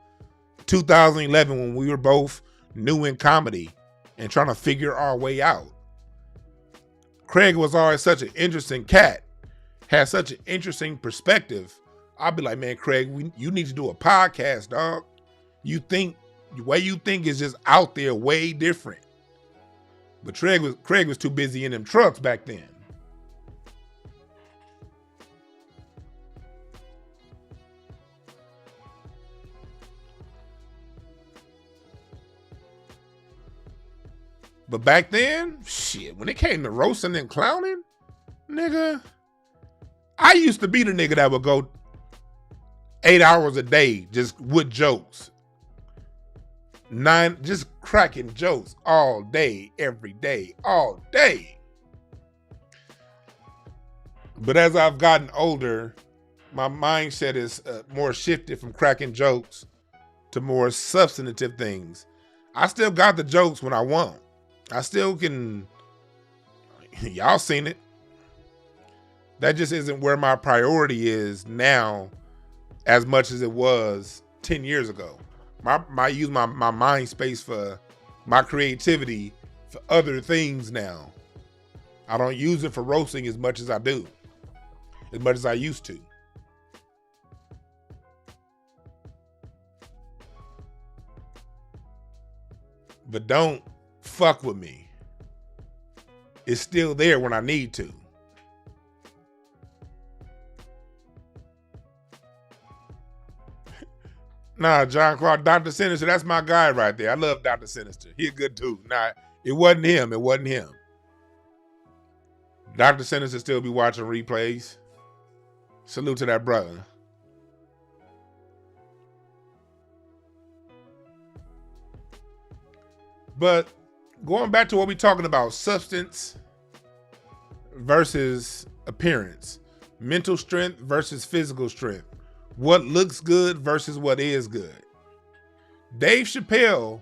2011, when we were both new in comedy and trying to figure our way out. Craig was always such an interesting cat, had such an interesting perspective. I'd be like, man, Craig, you need to do a podcast, dog. The way you think is just out there way different. But Craig was too busy in them trucks back then. But back then, shit, when it came to roasting and clowning, nigga, I used to be the nigga that would go 8 hours a day just with jokes. Just cracking jokes all day, every day, all day. But as I've gotten older, my mindset is more shifted from cracking jokes to more substantive things. I still got the jokes when I want. I still can, y'all seen it. That just isn't where my priority is now as much as it was 10 years ago. I use my mind space for my creativity for other things now. I don't use it for roasting as much as I do, as much as I used to. But don't fuck with me. It's still there when I need to. Nah, John Clark, Dr. Sinister, that's my guy right there. I love Dr. Sinister. He a good dude. Nah, it wasn't him. It wasn't him. Dr. Sinister still be watching replays. Salute to that brother. But going back to what we're talking about, substance versus appearance, mental strength versus physical strength, what looks good versus what is good. Dave Chappelle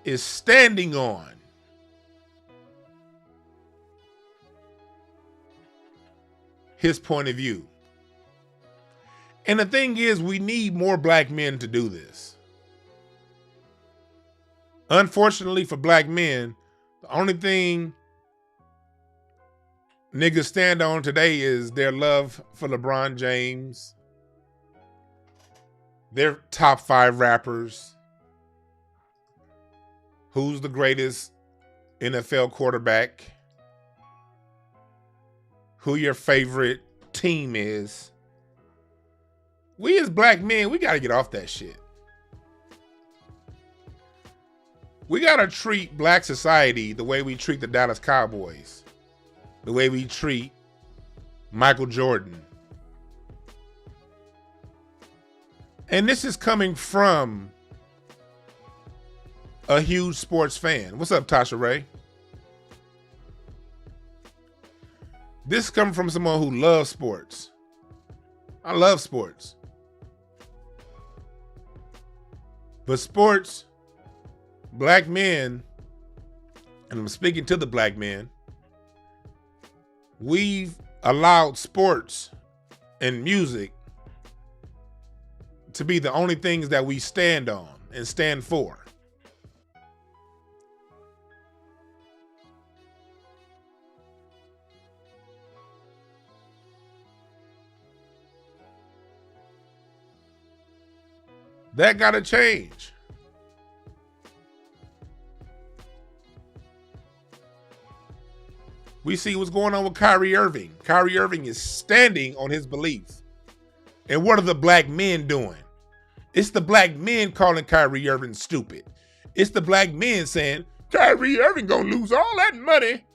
is standing on his point of view. And the thing is, we need more black men to do this. Unfortunately for black men, the only thing niggas stand on today is their love for LeBron James, their top 5 rappers, who's the greatest NFL quarterback, who your favorite team is. We as black men, we got to get off that shit. We got to treat black society the way we treat the Dallas Cowboys, the way we treat Michael Jordan. And this is coming from a huge sports fan. What's up, Tasha Ray? This is coming from someone who loves sports. I love sports. But sports, black men, and I'm speaking to the black men, we've allowed sports and music to be the only things that we stand on and stand for. That gotta change. We see what's going on with Kyrie Irving. Kyrie Irving is standing on his beliefs. And what are the black men doing? It's the black men calling Kyrie Irving stupid. It's the black men saying, Kyrie Irving gonna lose all that money.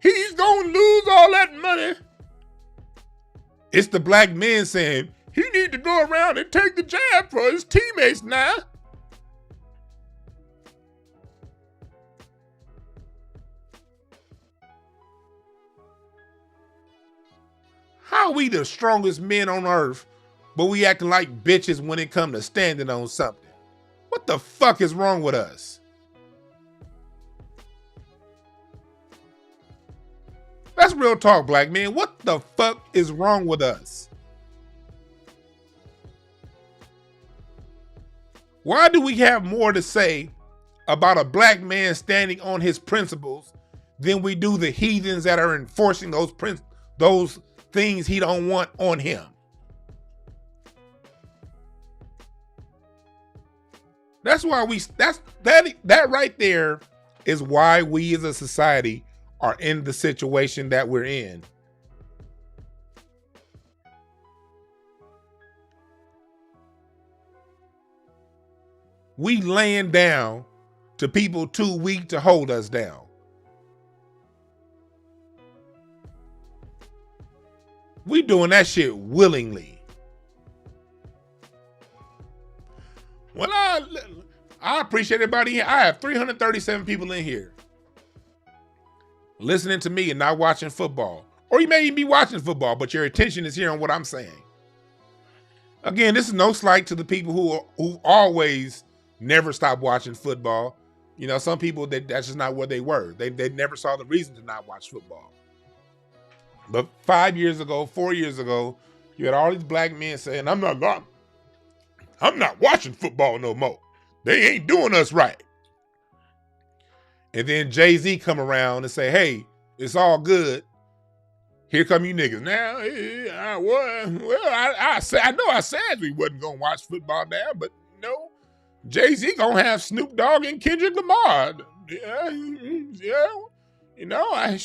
He's gonna lose all that money. It's the black men saying, he need to go around and take the jab for his teammates now. How are we the strongest men on earth, but we acting like bitches when it comes to standing on something? What the fuck is wrong with us? That's real talk, black men. What the fuck is wrong with us? Why do we have more to say about a black man standing on his principles than we do the heathens that are enforcing those things he don't want on him? That's why that right there is why we as a society are in the situation that we're in. We laying down to people too weak to hold us down. We doing that shit willingly. Well, I appreciate everybody here. I have 337 people in here listening to me and not watching football. Or you may even be watching football, but your attention is here on what I'm saying. Again, this is no slight to the people who always never stop watching football. You know, some people, that's just not where they were. They never saw the reason to not watch football. But 5 years ago, 4 years ago, you had all these black men saying, I'm not watching football no more. They ain't doing us right. And then Jay-Z come around and say, hey, it's all good. Here come you niggas. Now, I know I said we wasn't going to watch football now, but no. Jay-Z gonna have Snoop Dogg and Kendrick Lamar. Yeah. You know, I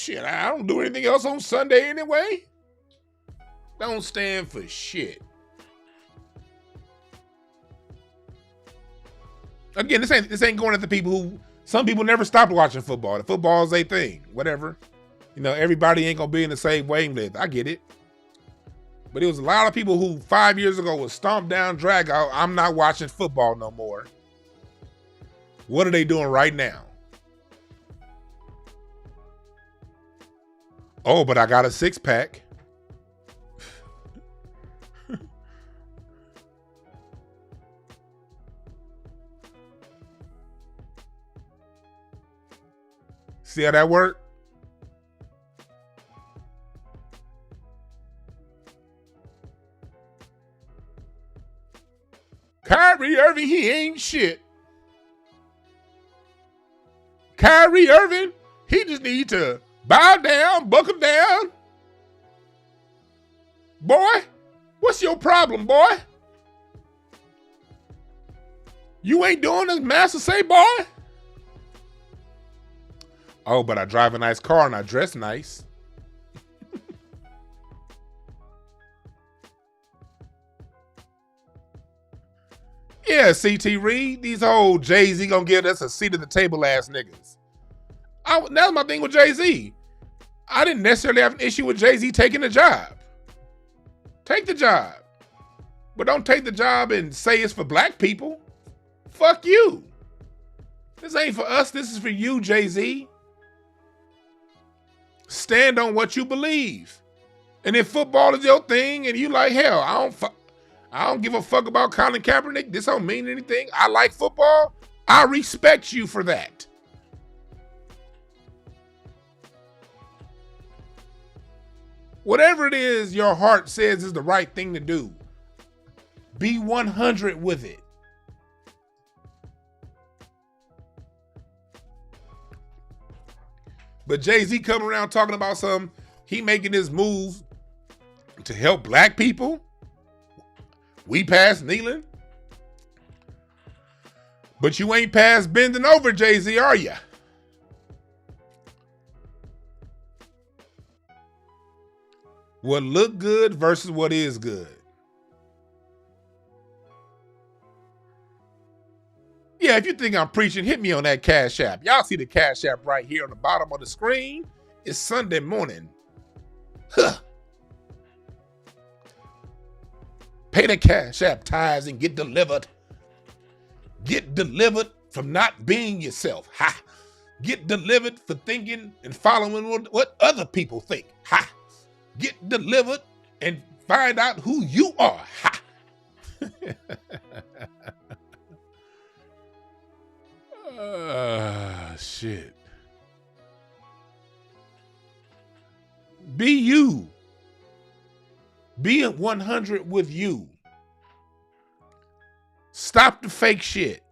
don't do anything else on Sunday anyway. Don't stand for shit. Again, this ain't going at the people who, some people never stopped watching football. The football is a thing, whatever. You know, everybody ain't gonna be in the same wavelength. I get it. But it was a lot of people who 5 years ago was stomped down, drag out. I'm not watching football no more. What are they doing right now? Oh, but I got a 6-pack. See how that worked? Kyrie Irving, he ain't shit. Kyrie Irving, he just need to bow down, buckle down. Boy, what's your problem, boy? You ain't doing as master say, boy. Oh, but I drive a nice car and I dress nice. Yeah, CT Reed, these whole Jay-Z gonna give us a seat at the table ass niggas. That's my thing with Jay-Z. I didn't necessarily have an issue with Jay-Z taking the job. Take the job. But don't take the job and say it's for black people. Fuck you. This ain't for us. This is for you, Jay-Z. Stand on what you believe. And if football is your thing and you like, hell, I don't give a fuck about Colin Kaepernick. This don't mean anything. I like football. I respect you for that. Whatever it is your heart says is the right thing to do, be 100 with it. But Jay-Z coming around talking about he making this move to help black people. We past kneeling. But you ain't past bending over, Jay-Z, are ya? What look good versus what is good. Yeah, if you think I'm preaching, hit me on that Cash App. Y'all see the Cash App right here on the bottom of the screen. It's Sunday morning. Huh. Pay the Cash App tithes and get delivered. Get delivered from not being yourself. Ha! Get delivered for thinking and following what other people think. Ha! Get delivered and find out who you are. Ha! Shit. Be you. Be 100 with you. Stop the fake shit.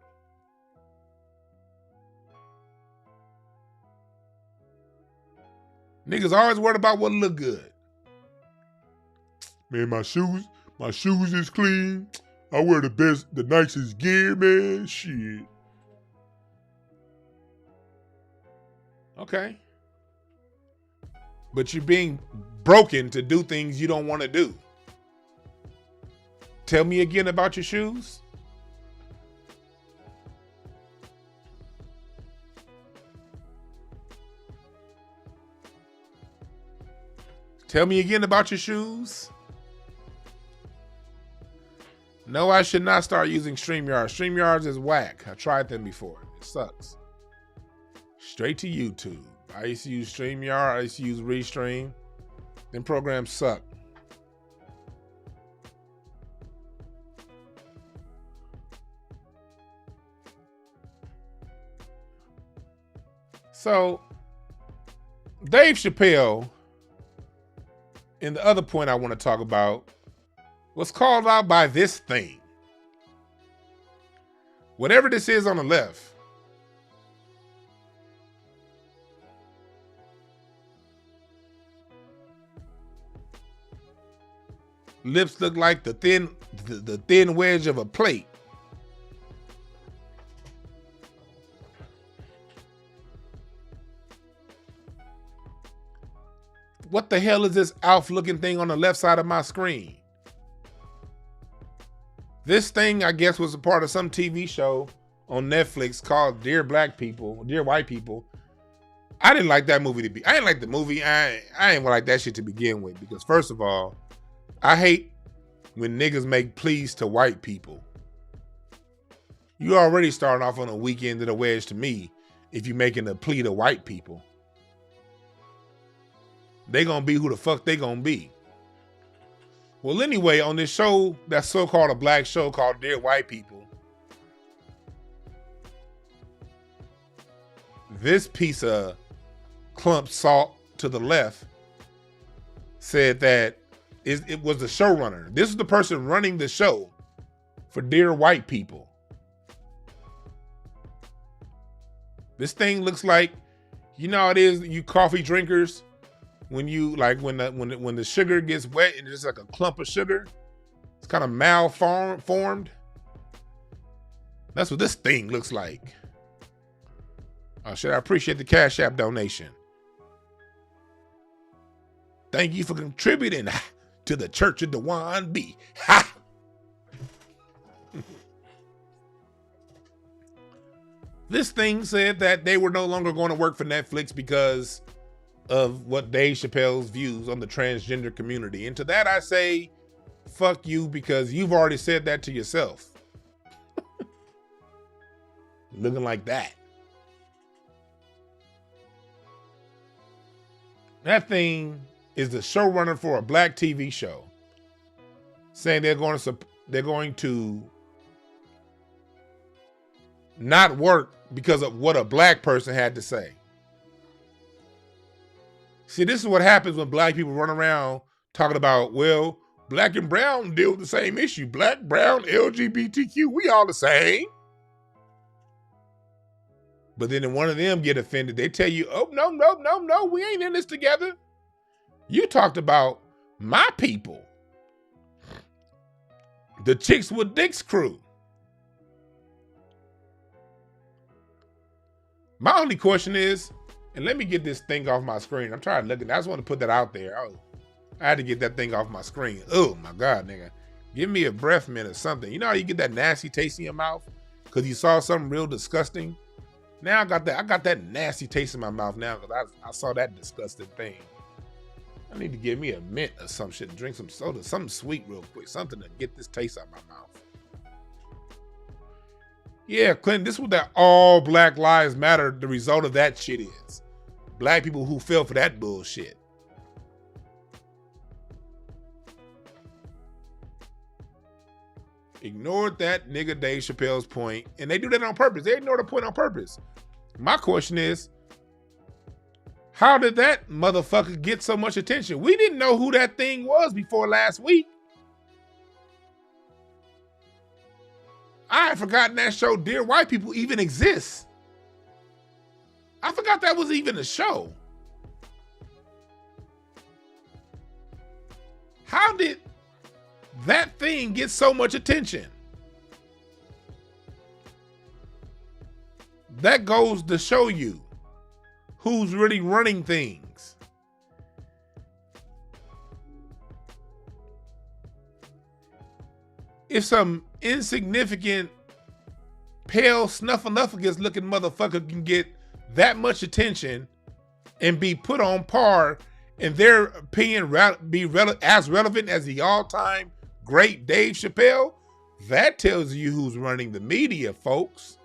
Niggas always worried about what look good. Man, my shoes is clean. I wear the nicest gear, man. Shit. Okay. But you're being broken to do things you don't want to do. Tell me again about your shoes. Tell me again about your shoes. No, I should not start using StreamYard. StreamYards is whack. I tried them before. It sucks. Straight to YouTube. I used to use StreamYard. I used to use Restream. Them programs suck. So, Dave Chappelle, and the other point I want to talk about, was called out by this thing. Whatever this is on the left. Lips look like the thin wedge of a plate. What the hell is this Alf looking thing on the left side of my screen? This thing, I guess, was a part of some TV show on Netflix called Dear White People. I didn't like that movie I didn't like the movie. I ain't like that shit to begin with, because first of all, I hate when niggas make pleas to white people. You already starting off on a weekend of the wedge to me if you making a plea to white people. They gonna be who the fuck they gonna be. Well, anyway, on this show, that's so-called a black show called Dear White People, this piece of clump salt to the left said that it was the showrunner. This is the person running the show for Dear White People. This thing looks like, you know how it is, you coffee drinkers, when you like when the sugar gets wet and it's like a clump of sugar, it's kind of malformed. That's what this thing looks like. Should I appreciate the Cash App donation? Thank you for contributing to the Church of Dwann B. Ha! This thing said that they were no longer going to work for Netflix because of what Dave Chappelle's views on the transgender community. And to that I say, fuck you, because you've already said that to yourself. Looking like that. That thing is the showrunner for a black TV show, saying they're going to not work because of what a black person had to say. See, this is what happens when black people run around talking about, well, black and brown deal with the same issue. Black, brown, LGBTQ, we all the same. But then one of them get offended. They tell you, oh, no, we ain't in this together. You talked about my people. The Chicks with Dicks crew. My only question is, and let me get this thing off my screen. I'm trying to look at it. I just want to put that out there. Oh, I had to get that thing off my screen. Oh my God, nigga. Give me a breath mint or something. You know how you get that nasty taste in your mouth because you saw something real disgusting? Now I got that nasty taste in my mouth now because I saw that disgusting thing. I need to give me a mint or some shit, drink some soda, something sweet real quick, something to get this taste out of my mouth. Yeah, Clinton, this is what that all Black Lives Matter, the result of that shit is. Black people who fell for that bullshit. Ignored that nigga Dave Chappelle's point, and they do that on purpose. They ignore the point on purpose. My question is, how did that motherfucker get so much attention? We didn't know who that thing was before last week. I had forgotten that show Dear White People even exists. I forgot that was even a show. How did that thing get so much attention? That goes to show you who's really running things. If some insignificant, pale, snuffleupagus looking motherfucker can get that much attention and be put on par, in their opinion, be as relevant as the all-time great Dave Chappelle, that tells you who's running the media, folks.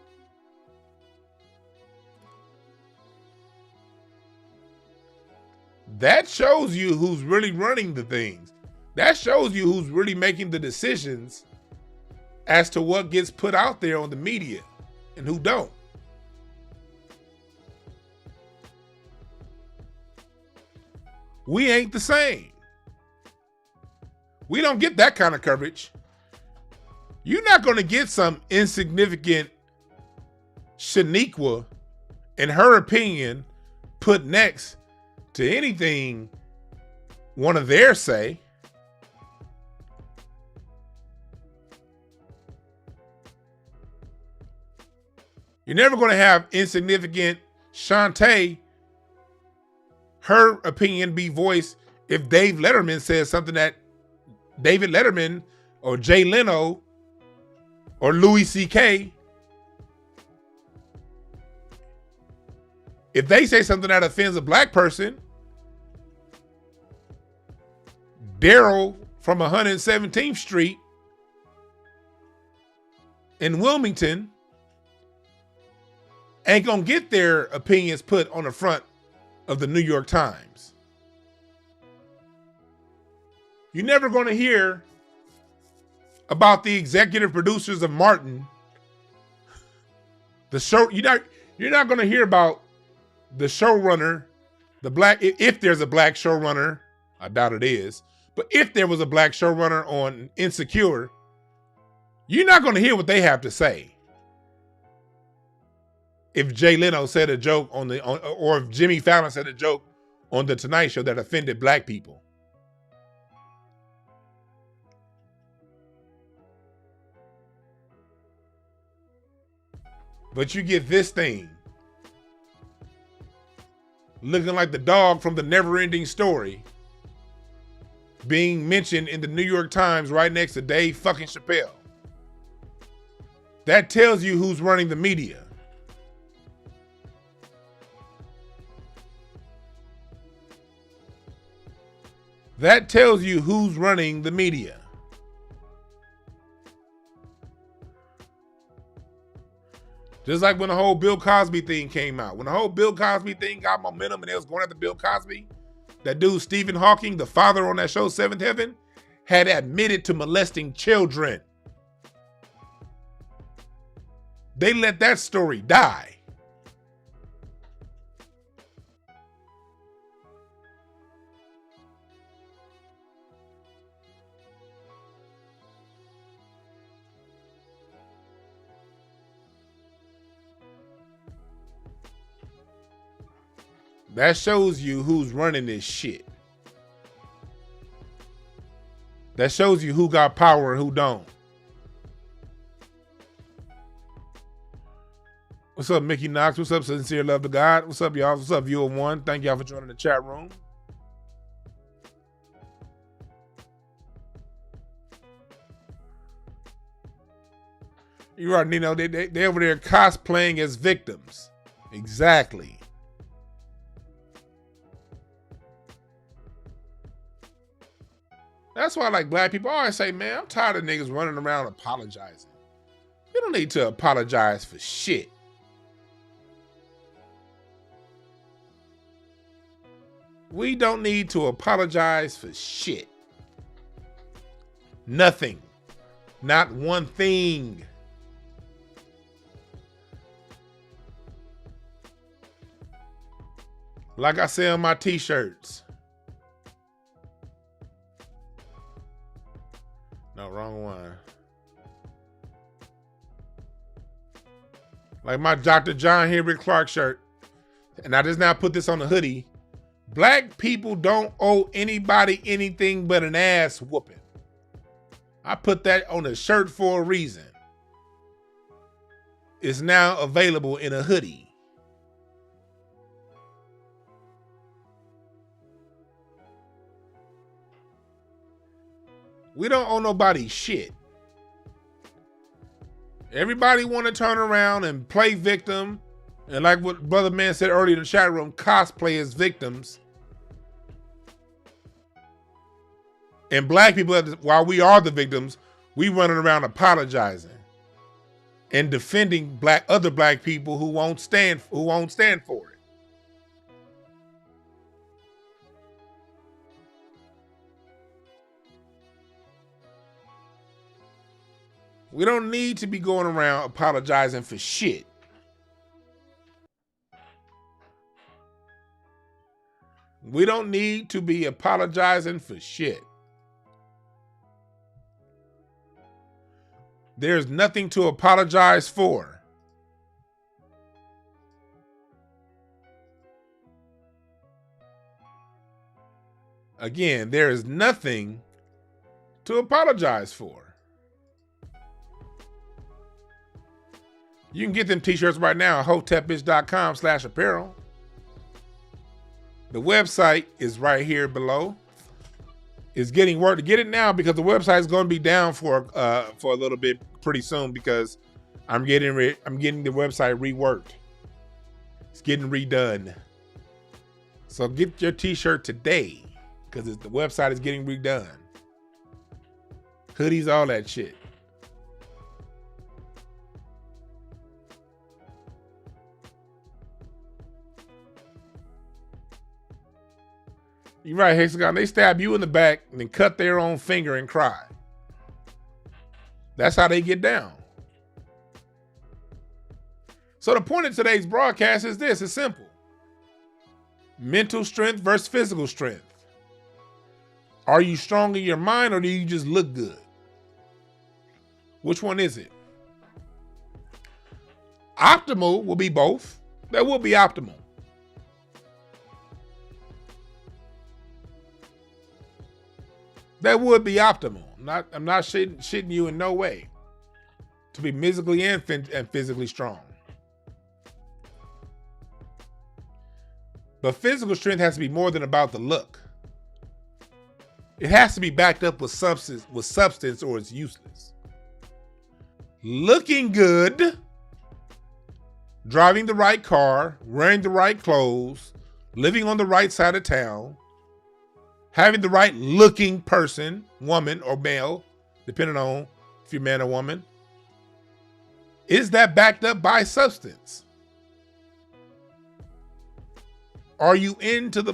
That shows you who's really running the things. That shows you who's really making the decisions as to what gets put out there on the media and who don't. We ain't the same. We don't get that kind of coverage. You're not going to get some insignificant Shaniqua and her opinion put next to anything one of theirs say. You're never going to have insignificant Shantae, her opinion be voiced if Dave Letterman says something that David Letterman or Jay Leno or Louis C.K., if they say something that offends a black person, Daryl from 117th Street in Wilmington ain't gonna get their opinions put on the front of the New York Times. You're never gonna hear about the executive producers of Martin. The show, you're not gonna hear about the showrunner, the black, if there's a black showrunner, I doubt it is, but if there was a black showrunner on Insecure, you're not gonna hear what they have to say. If Jay Leno said a joke or if Jimmy Fallon said a joke on the Tonight Show that offended black people. But you get this thing looking like the dog from the Never-Ending Story being mentioned in the New York Times right next to Dave fucking Chappelle. That tells you who's running the media. That tells you who's running the media. Just like when the whole Bill Cosby thing came out. When the whole Bill Cosby thing got momentum and they was going after Bill Cosby, that dude Stephen Hawking, the father on that show, Seventh Heaven, had admitted to molesting children. They let that story die. That shows you who's running this shit. That shows you who got power and who don't. What's up, Mickey Knox? What's up, Sincere Love to God? What's up, y'all? What's up, Viewer One? Thank y'all for joining the chat room. You're right, Nino. They over there cosplaying as victims. Exactly. That's why, like, black people always say, man, I'm tired of niggas running around apologizing. You don't need to apologize for shit. We don't need to apologize for shit. Nothing. Not one thing. Like I say on my t-shirts. No, wrong one. Like my Dr. John Henry Clark shirt. And I just now put this on the hoodie. Black people don't owe anybody anything but an ass whooping. I put that on a shirt for a reason. It's now available in a hoodie. We don't owe nobody shit. Everybody want to turn around and play victim. And like what Brother Man said earlier in the chat room, cosplay as victims. And black people, while we are the victims, we running around apologizing and defending other black people who won't stand for it. We don't need to be going around apologizing for shit. We don't need to be apologizing for shit. There's nothing to apologize for. Again, there is nothing to apologize for. You can get them t-shirts right now at hotepish.com/apparel. The website is right here below. It's getting work to get it now because the website is going to be down for a little bit pretty soon because I'm getting the website reworked. It's getting redone. So get your t-shirt today because the website is getting redone. Hoodies, all that shit. You're right, Hexagon. They stab you in the back and then cut their own finger and cry. That's how they get down. So the point of today's broadcast is this. It's simple. Mental strength versus physical strength. Are you strong in your mind or do you just look good? Which one is it? Optimal will be both. That will be optimal. That would be optimal. I'm not shitting you in no way. To be musically and physically strong. But physical strength has to be more than about the look. It has to be backed up with substance or it's useless. Looking good, driving the right car, wearing the right clothes, living on the right side of town, having the right looking person, woman or male, depending on if you're man or woman, is that backed up by substance? Are you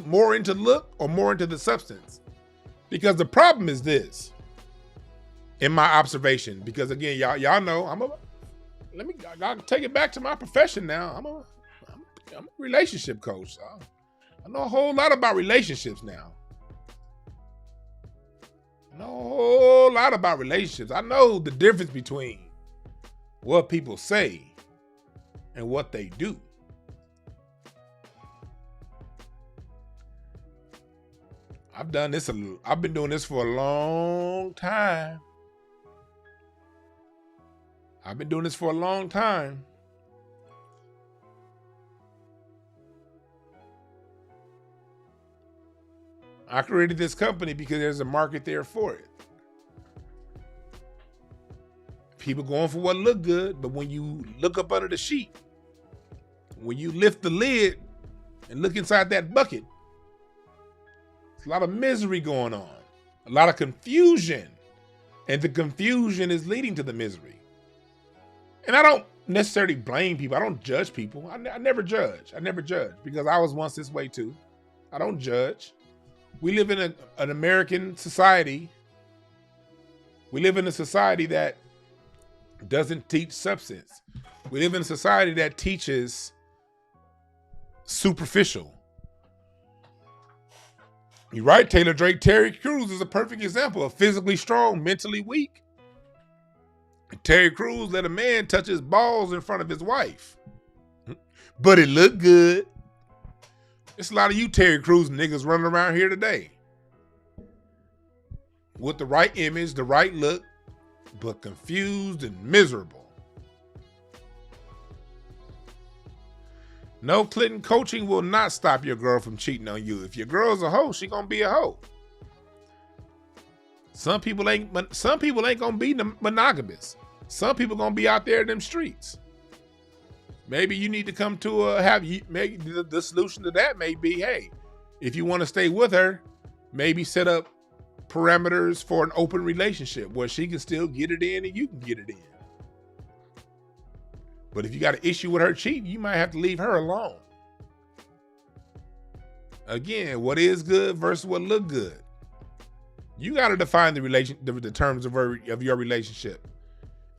more into look or more into the substance? Because the problem is this, in my observation, because again, y'all know I'll take it back to my profession now. I'm a relationship coach. So I know a whole lot about relationships now. I know a whole lot about relationships. I know the difference between what people say and what they do. I've been doing this for a long time. I've been doing this for a long time. I created this company because there's a market there for it. People going for what look good, but when you look up under the sheet, when you lift the lid and look inside that bucket, there's a lot of misery going on, a lot of confusion, and the confusion is leading to the misery. And I don't necessarily blame people. I don't judge people. I never judge. I never judge because I was once this way too. I don't judge. We live in an American society. We live in a society that doesn't teach substance. We live in a society that teaches superficial. You're right, Taylor Drake. Terry Crews is a perfect example of physically strong, mentally weak. Terry Crews let a man touch his balls in front of his wife. But it looked good. There's a lot of you Terry Crews niggas running around here today. With the right image, the right look, but confused and miserable. No Clinton coaching will not stop your girl from cheating on you. If your girl's a hoe, she gonna be a hoe. Some people ain't gonna be monogamous. Some people gonna be out there in them streets. Maybe you need to come to maybe the solution to that may be, hey, if you want to stay with her, maybe set up parameters for an open relationship where she can still get it in and you can get it in. But if you got an issue with her cheating, you might have to leave her alone. Again, what is good versus what look good. You got to define the terms of your relationship.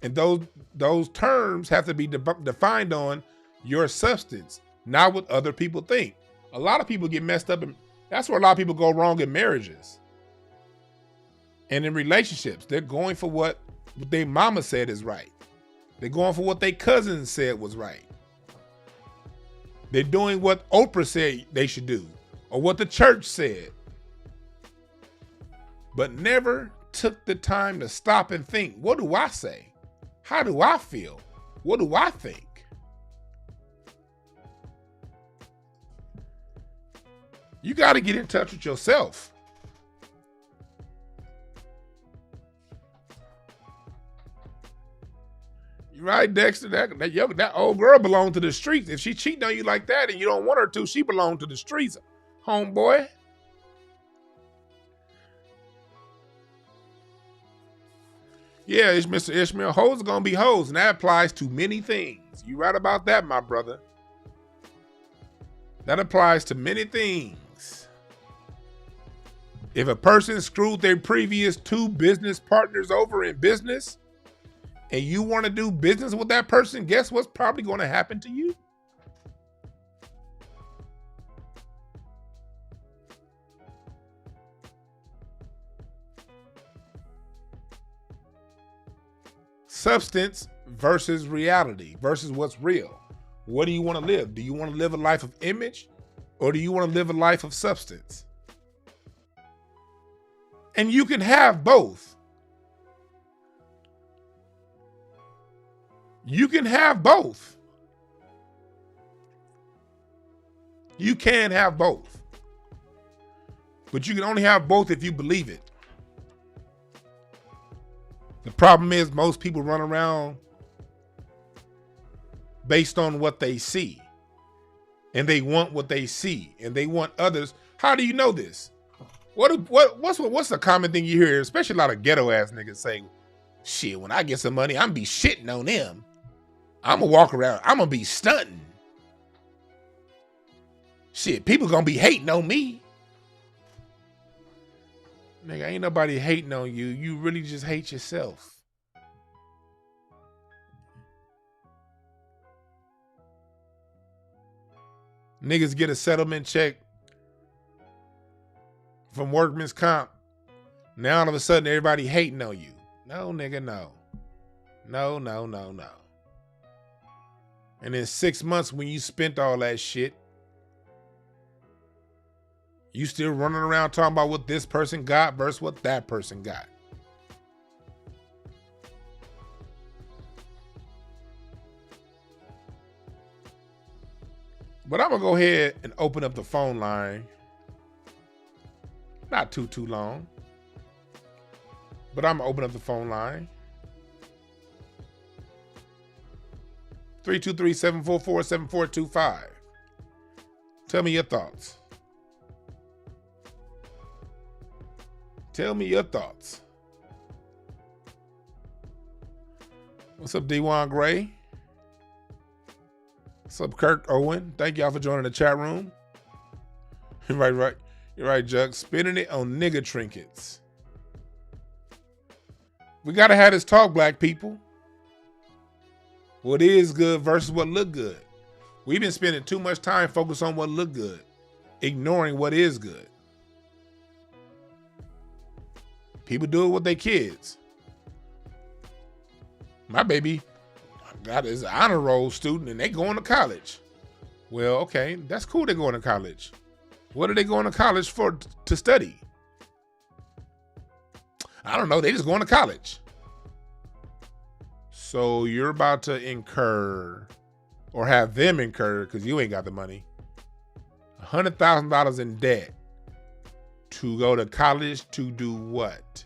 And those terms have to be defined on your substance, not what other people think. A lot of people get messed up, and that's where a lot of people go wrong in marriages. And in relationships, they're going for what their mama said is right. They're going for what their cousins said was right. They're doing what Oprah said they should do, or what the church said. But never took the time to stop and think, what do I say? How do I feel? What do I think? You got to get in touch with yourself. You right, Dexter? That old girl belonged to the streets. If she cheating on you like that and you don't want her to, she belonged to the streets, homeboy. Yeah, it's Mr. Ishmael. Hoes are going to be hoes, and that applies to many things. You right about that, my brother. That applies to many things. If a person screwed their previous 2 business partners over in business, and you want to do business with that person, guess what's probably going to happen to you? Substance versus reality versus what's real. What do you want to live? Do you want to live a life of image, or do you want to live a life of substance? And you can have both. You can have both. You can have both. But you can only have both if you believe it. The problem is most people run around based on what they see. And they want what they see. And they want others. How do you know this? What's the common thing you hear, especially a lot of ghetto ass niggas say, shit, when I get some money, I'm gonna be shitting on them. I'm gonna walk around, I'm gonna be stunting. Shit, people gonna be hating on me. Nigga, ain't nobody hating on you. You really just hate yourself. Niggas get a settlement check from workman's comp. Now all of a sudden everybody hating on you. No, nigga, no. No. And in 6 months when you spent all that shit, you still running around talking about what this person got versus what that person got. But I'm gonna go ahead and open up the phone line. Not too long. But I'm gonna open up the phone line. 323-744-7425. Tell me your thoughts. Tell me your thoughts. What's up, Dwann Gray? What's up, Kirk Owen? Thank y'all for joining the chat room. Right. You're right, Jug. Spending it on nigga trinkets. We gotta have this talk, black people. What is good versus what look good. We've been spending too much time focused on what look good, ignoring what is good. People do it with their kids. My baby got his honor roll student and they going to college. Well, okay, that's cool they're going to college. What are they going to college for to study? I don't know, they just going to college. So you're about to incur, or have them incur, because you ain't got the money, $100,000 in debt to go to college to do what?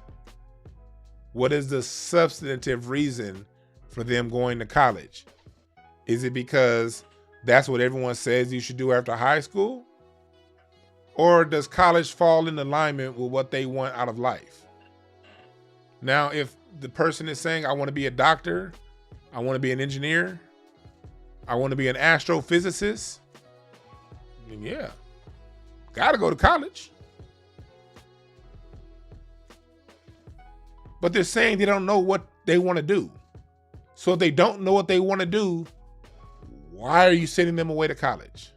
What is the substantive reason for them going to college? Is it because that's what everyone says you should do after high school? Or does college fall in alignment with what they want out of life? Now, if the person is saying, I want to be a doctor, I want to be an engineer, I want to be an astrophysicist, then yeah, gotta go to college. But they're saying they don't know what they want to do. So if they don't know what they want to do, why are you sending them away to college?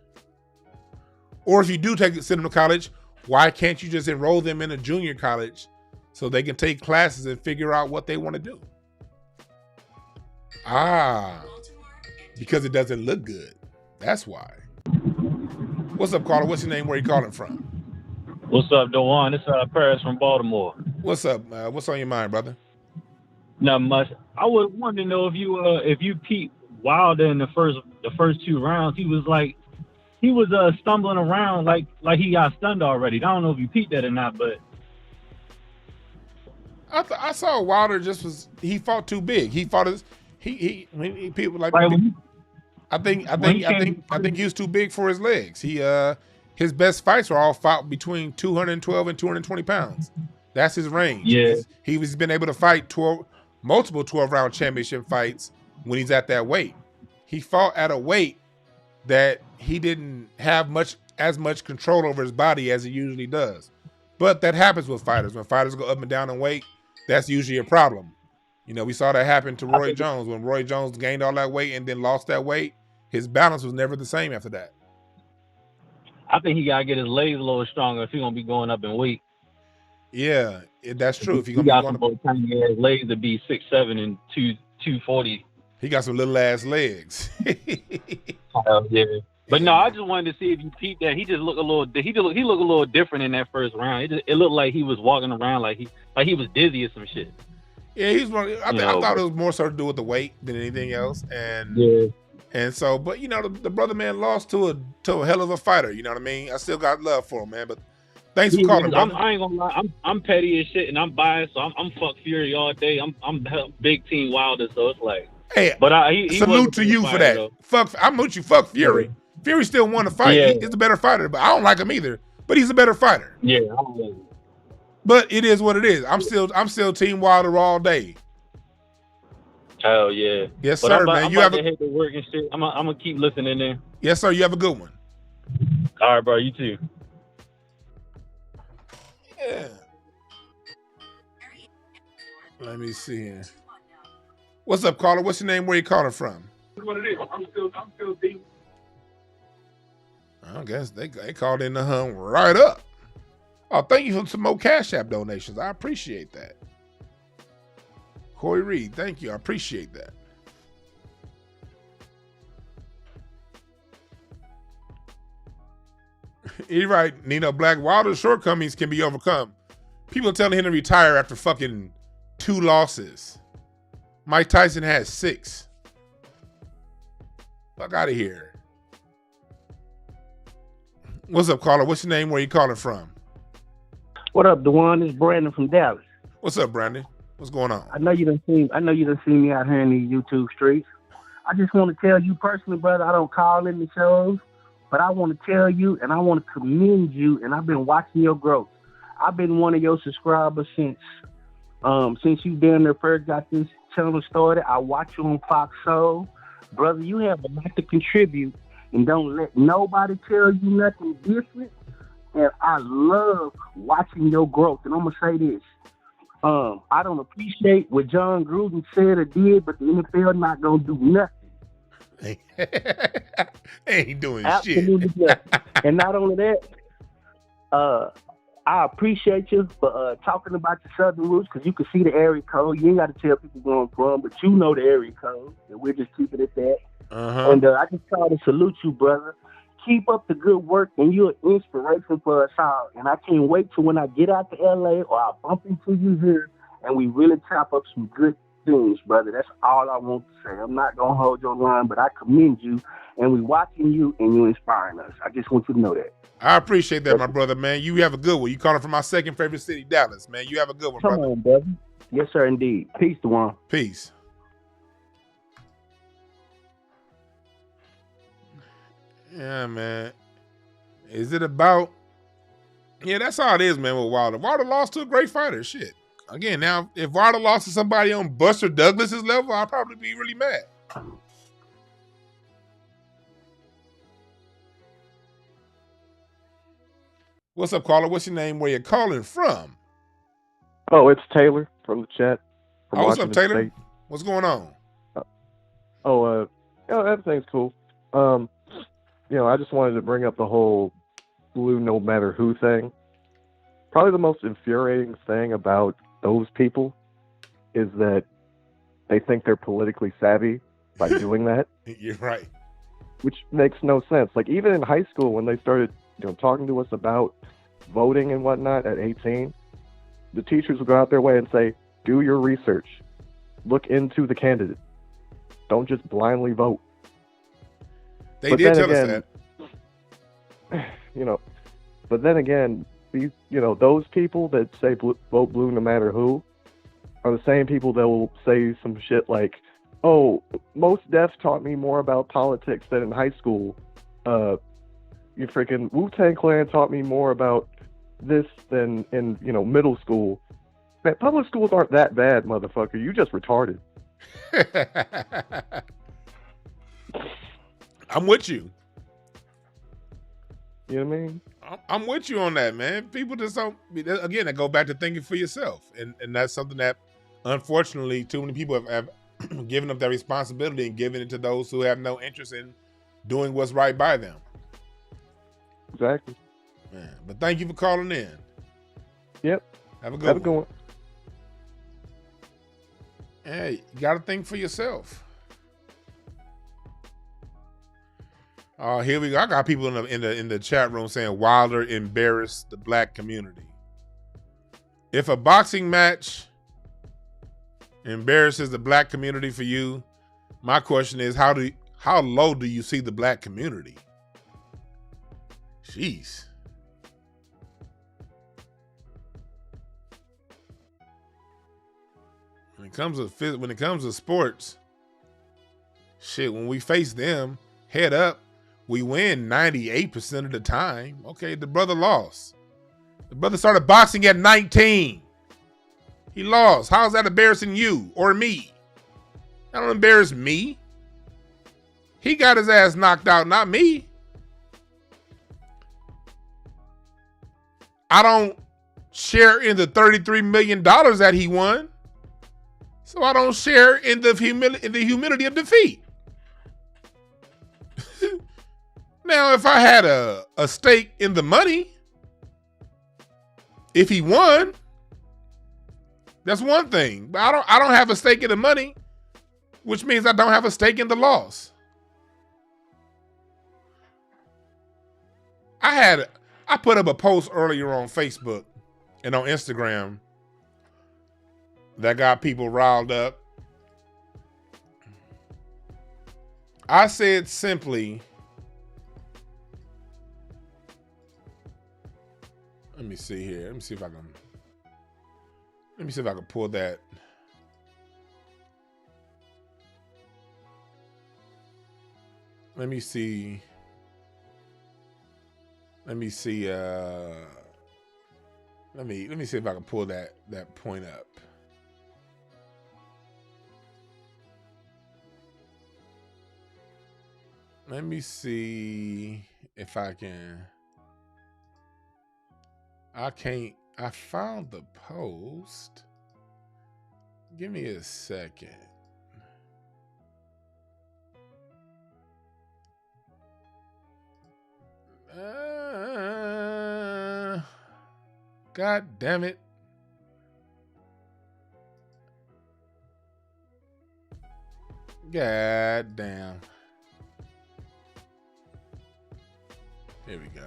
Or if you do send them to college, why can't you just enroll them in a junior college so they can take classes and figure out what they want to do? Because it doesn't look good. That's why. What's up, caller? What's your name? Where you calling from? What's up, Dwann? It's Paris from Baltimore. What's up? What's on your mind, brother? Not much. I would want to know if you peeped Wilder in the first 2 rounds. He was like he was stumbling around like he got stunned already. I don't know if you peeped that or not, but I saw Wilder he fought too big. He fought people like right, I think he was too big for his legs. His best fights were all fought between 212 and 220 pounds. That's his range. Yeah. He's been able to fight multiple 12-round championship fights when he's at that weight. He fought at a weight that he didn't have as much control over his body as he usually does. But that happens with fighters. When fighters go up and down in weight, that's usually a problem. You know, we saw that happen to Roy Jones. When Roy Jones gained all that weight and then lost that weight, his balance was never the same after that. I think he got to get his legs a little stronger if he's going to be going up in weight. Yeah, that's true. If he got some little tiny ass legs to be 6'7" and 240. He got some little ass legs. Yeah. But no, I just wanted to see if you peeped that. He just looked a little. He looked a little different in that first round. It looked like he was walking around like he was dizzy or some shit. Yeah, he's one. I thought it was more so to do with the weight than anything else. And so, but you know, the brother man lost to a hell of a fighter. You know what I mean? I still got love for him, man. But thanks for calling, brother. I ain't gonna lie. I'm petty as shit and I'm biased, so I'm fuck Fury all day. I'm big team Wilder, so it's like. Hey, but he salute to you for that. Though. I'm with you. Fuck Fury. Yeah. Fury still won the fight. Yeah. He's a better fighter, but I don't like him either. But he's a better fighter. Yeah. But it is what it is. I'm still Team Wilder all day. Hell yeah. Yes, sir, man. You have to hit the work and shit. I'm gonna keep listening there. Yes, sir. You have a good one. All right, bro. You too. Yeah. Let me see here. What's up, caller? What's your name? Where you calling from? What it is? I'm still deep. I guess they called in the hum right up. Oh, thank you for some more Cash App donations. I appreciate that. Corey Reed, thank you. I appreciate that. You're right, Nino Black. Wilder's shortcomings can be overcome. People are telling him to retire after fucking 2 losses. Mike Tyson has 6. Fuck out of here. What's up, caller? What's your name? Where you calling from? What up, Dwann? It's Brandon from Dallas. What's up, Brandon? What's going on? I know you done see me out here in these YouTube streets. I just want to tell you personally, brother, I don't call in the shows, but I want to tell you and I want to commend you, and I've been watching your growth. I've been one of your subscribers since you damn near first got this channel started. I watch you on Fox Soul. Brother, you have a lot to contribute, and don't let nobody tell you nothing different. And I love watching your growth. And I'm going to say this. I don't appreciate what John Gruden said or did, but the NFL not going to do nothing. Ain't doing Absolutely shit. Nothing. And not only that, I appreciate you for talking about the Southern roots, because you can see the area code. You ain't got to tell people where I'm from, but you know the area code, and we're just keeping it that. Uh-huh. And I just try to salute you, brother. Keep up the good work, and you're an inspiration for us all. And I can't wait till when I get out to LA or I bump into you here and we really chop up some good things, brother. That's all I want to say. I'm not going to hold your line, but I commend you, and we watching you, and you inspiring us. I just want you to know that. I appreciate that, my brother, man. You have a good one. You calling from my second favorite city, Dallas, man. You have a good one, brother. Come on, brother. Yes, sir, indeed. Peace, Dwann. Peace. Yeah, man. Is it about... Yeah, that's all it is, man, with Wilder. Wilder lost to a great fighter. Shit. Again, now, if Wilder lost to somebody on Buster Douglas's level, I'd probably be really mad. What's up, caller? What's your name? Where you calling from? Oh, it's Taylor from the chat. From What's up, Washington Taylor? State. What's going on? Everything's cool. I just wanted to bring up the whole blue no matter who thing. Probably the most infuriating thing about those people is that they think they're politically savvy by doing that. You're right. Which makes no sense. Like, even in high school, when they started talking to us about voting and whatnot at 18, the teachers would go out their way and say, do your research. Look into the candidate. Don't just blindly vote. They did tell us that. you know, but then again, these, those people that say vote blue no matter who are the same people that will say some shit like, oh, most deaths taught me more about politics than in high school. You freaking Wu-Tang Clan taught me more about this than in, middle school. Man, public schools aren't that bad, motherfucker. You just retarded. I'm with you. You know what I mean? I'm with you on that, man. People just don't, again, that go back to thinking for yourself. And that's something that, unfortunately, too many people have given up that responsibility and given it to those who have no interest in doing what's right by them. Exactly. Man, but thank you for calling in. Yep. Have a good one. Hey, you got to think for yourself. Here we go. I got people in the chat room saying Wilder embarrassed the black community. If a boxing match embarrasses the black community for you, my question is, how low do you see the black community? Jeez. When it comes to sports, shit, when we face them head up, we win 98% of the time. Okay, the brother lost. The brother started boxing at 19. He lost. How's that embarrassing you or me? That don't embarrass me. He got his ass knocked out, not me. I don't share in the $33 million that he won. So I don't share in the humility of defeat. Now, if I had a stake in the money, if he won, that's one thing. But I don't have a stake in the money, which means I don't have a stake in the loss. I put up a post earlier on Facebook and on Instagram that got people riled up. I said simply, let me see here. Let me see if I can pull that. Let me see. Let me see if I can pull that point up. Let me see if I can. I found the post. Give me a second. God damn it. God damn. Here we go.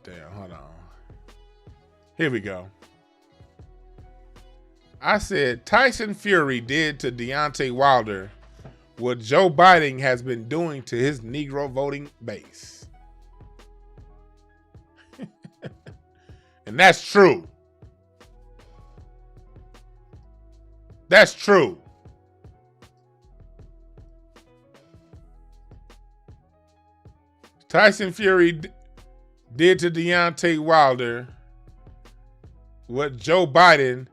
Damn, hold on. Here we go. I said Tyson Fury did to Deontay Wilder what Joe Biden has been doing to his Negro voting base. And that's true. That's true. Tyson Fury did to Deontay Wilder what Joe Biden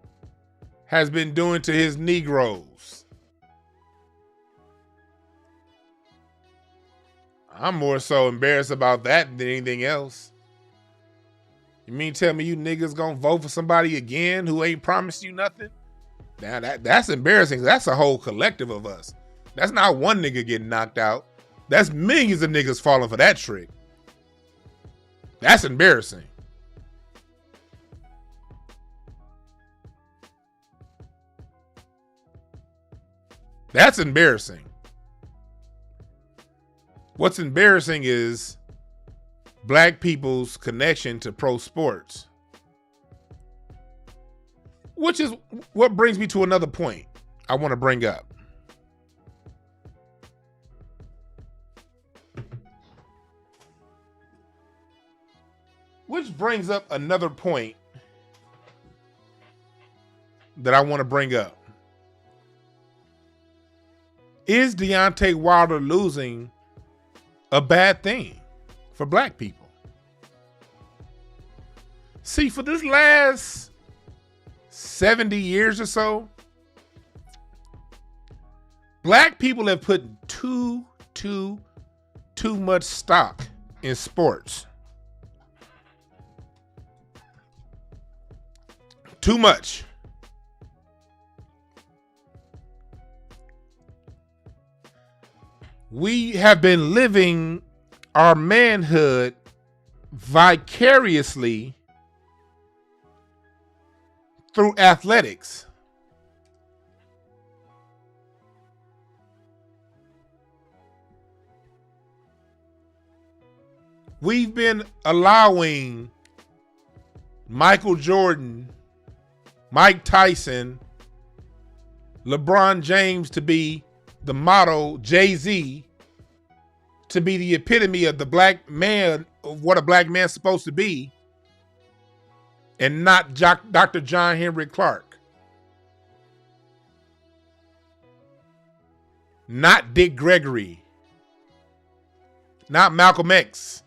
has been doing to his Negroes. I'm more so embarrassed about that than anything else. You mean tell me you niggas gonna vote for somebody again who ain't promised you nothing? Now that's embarrassing. That's a whole collective of us. That's not one nigga getting knocked out. That's millions of niggas falling for that trick. That's embarrassing. That's embarrassing. What's embarrassing is black people's connection to pro sports. Which is what brings me to another point I want to bring up. Which brings up another point that I want to bring up. Is Deontay Wilder losing a bad thing for black people? See, for this last 70 years or so, black people have put too much stock in sports. Too much. We have been living our manhood vicariously through athletics. We've been allowing Michael Jordan, Mike Tyson, LeBron James to be the model, Jay-Z to be the epitome of the black man, of what a black man's supposed to be, and not Dr. John Henry Clark. Not Dick Gregory. Not Malcolm X.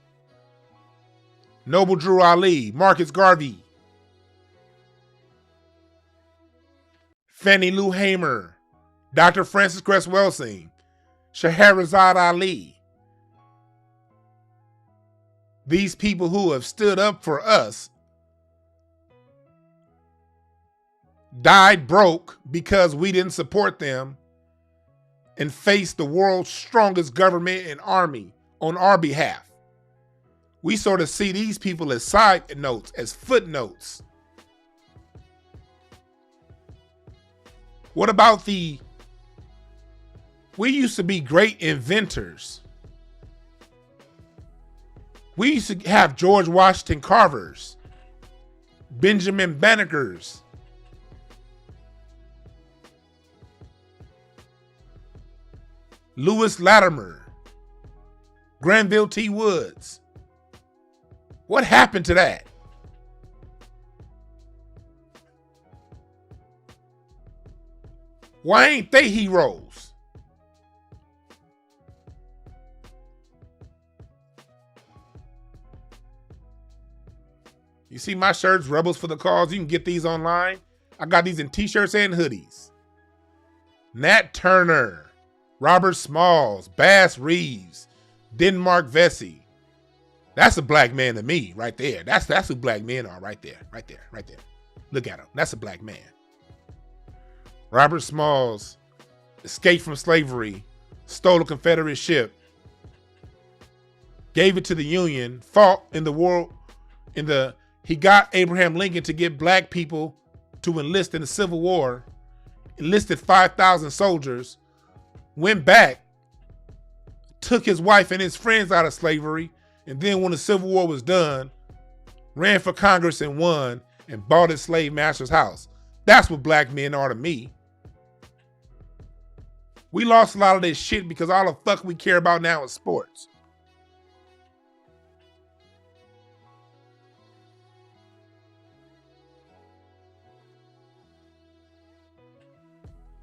Noble Drew Ali. Marcus Garvey. Fannie Lou Hamer. Dr. Francis Cress Welsing. Scheherazade Ali. These people who have stood up for us died broke because we didn't support them and faced the world's strongest government and army on our behalf. We sort of see these people as side notes, as footnotes. What about we used to be great inventors. We used to have George Washington Carvers, Benjamin Bannekers, Lewis Latimer, Granville T. Woods. What happened to that? Why ain't they heroes? You see my shirts, Rebels for the Cause? You can get these online. I got these in t-shirts and hoodies. Nat Turner, Robert Smalls, Bass Reeves, Denmark Vesey. That's a black man to me right there. That's who black men are right there, right there, right there. Look at him. That's a black man. Robert Smalls escaped from slavery, stole a Confederate ship, gave it to the Union, fought in the war, he got Abraham Lincoln to get black people to enlist in the Civil War, enlisted 5,000 soldiers, went back, took his wife and his friends out of slavery, and then when the Civil War was done, ran for Congress and won and bought his slave master's house. That's what black men are to me. We lost a lot of this shit because all the fuck we care about now is sports.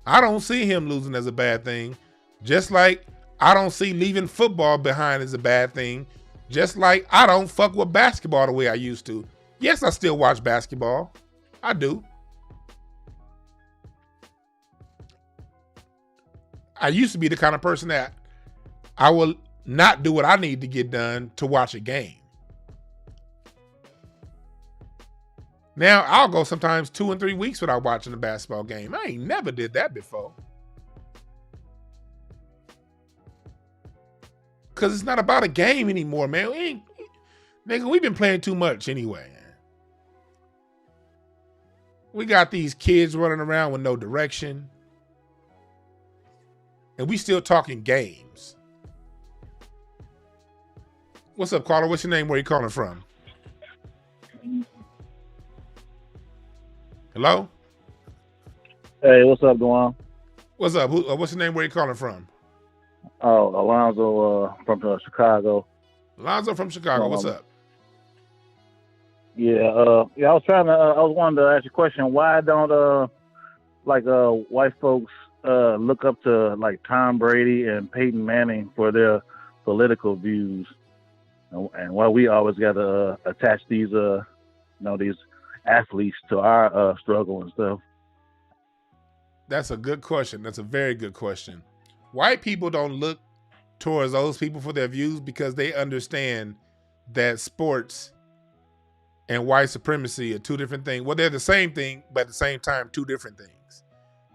I don't see him losing as a bad thing. Just like I don't see leaving football behind as a bad thing. Just like I don't fuck with basketball the way I used to. Yes, I still watch basketball. I do. I used to be the kind of person that I will not do what I need to get done to watch a game. Now, I'll go sometimes 2 and 3 weeks without watching a basketball game. I ain't never did that before. Because it's not about a game anymore, man. We've been playing too much anyway. We got these kids running around with no direction. And we still talking games. What's up, caller? What's your name? Where you calling from? Hello? Hey, what's up, Dwann? What's up? What's your name? Where you calling from? Oh, Alonzo from Chicago. Alonzo from Chicago. What's up? Yeah, I was trying to. I was wanting to ask you a question. Why don't white folks look up to like Tom Brady and Peyton Manning for their political views, and why we always got to attach these these athletes to our struggle and stuff? That's a good question. That's a very good question. White people don't look towards those people for their views because they understand that sports and white supremacy are two different things. Well, they're the same thing, but at the same time, two different things.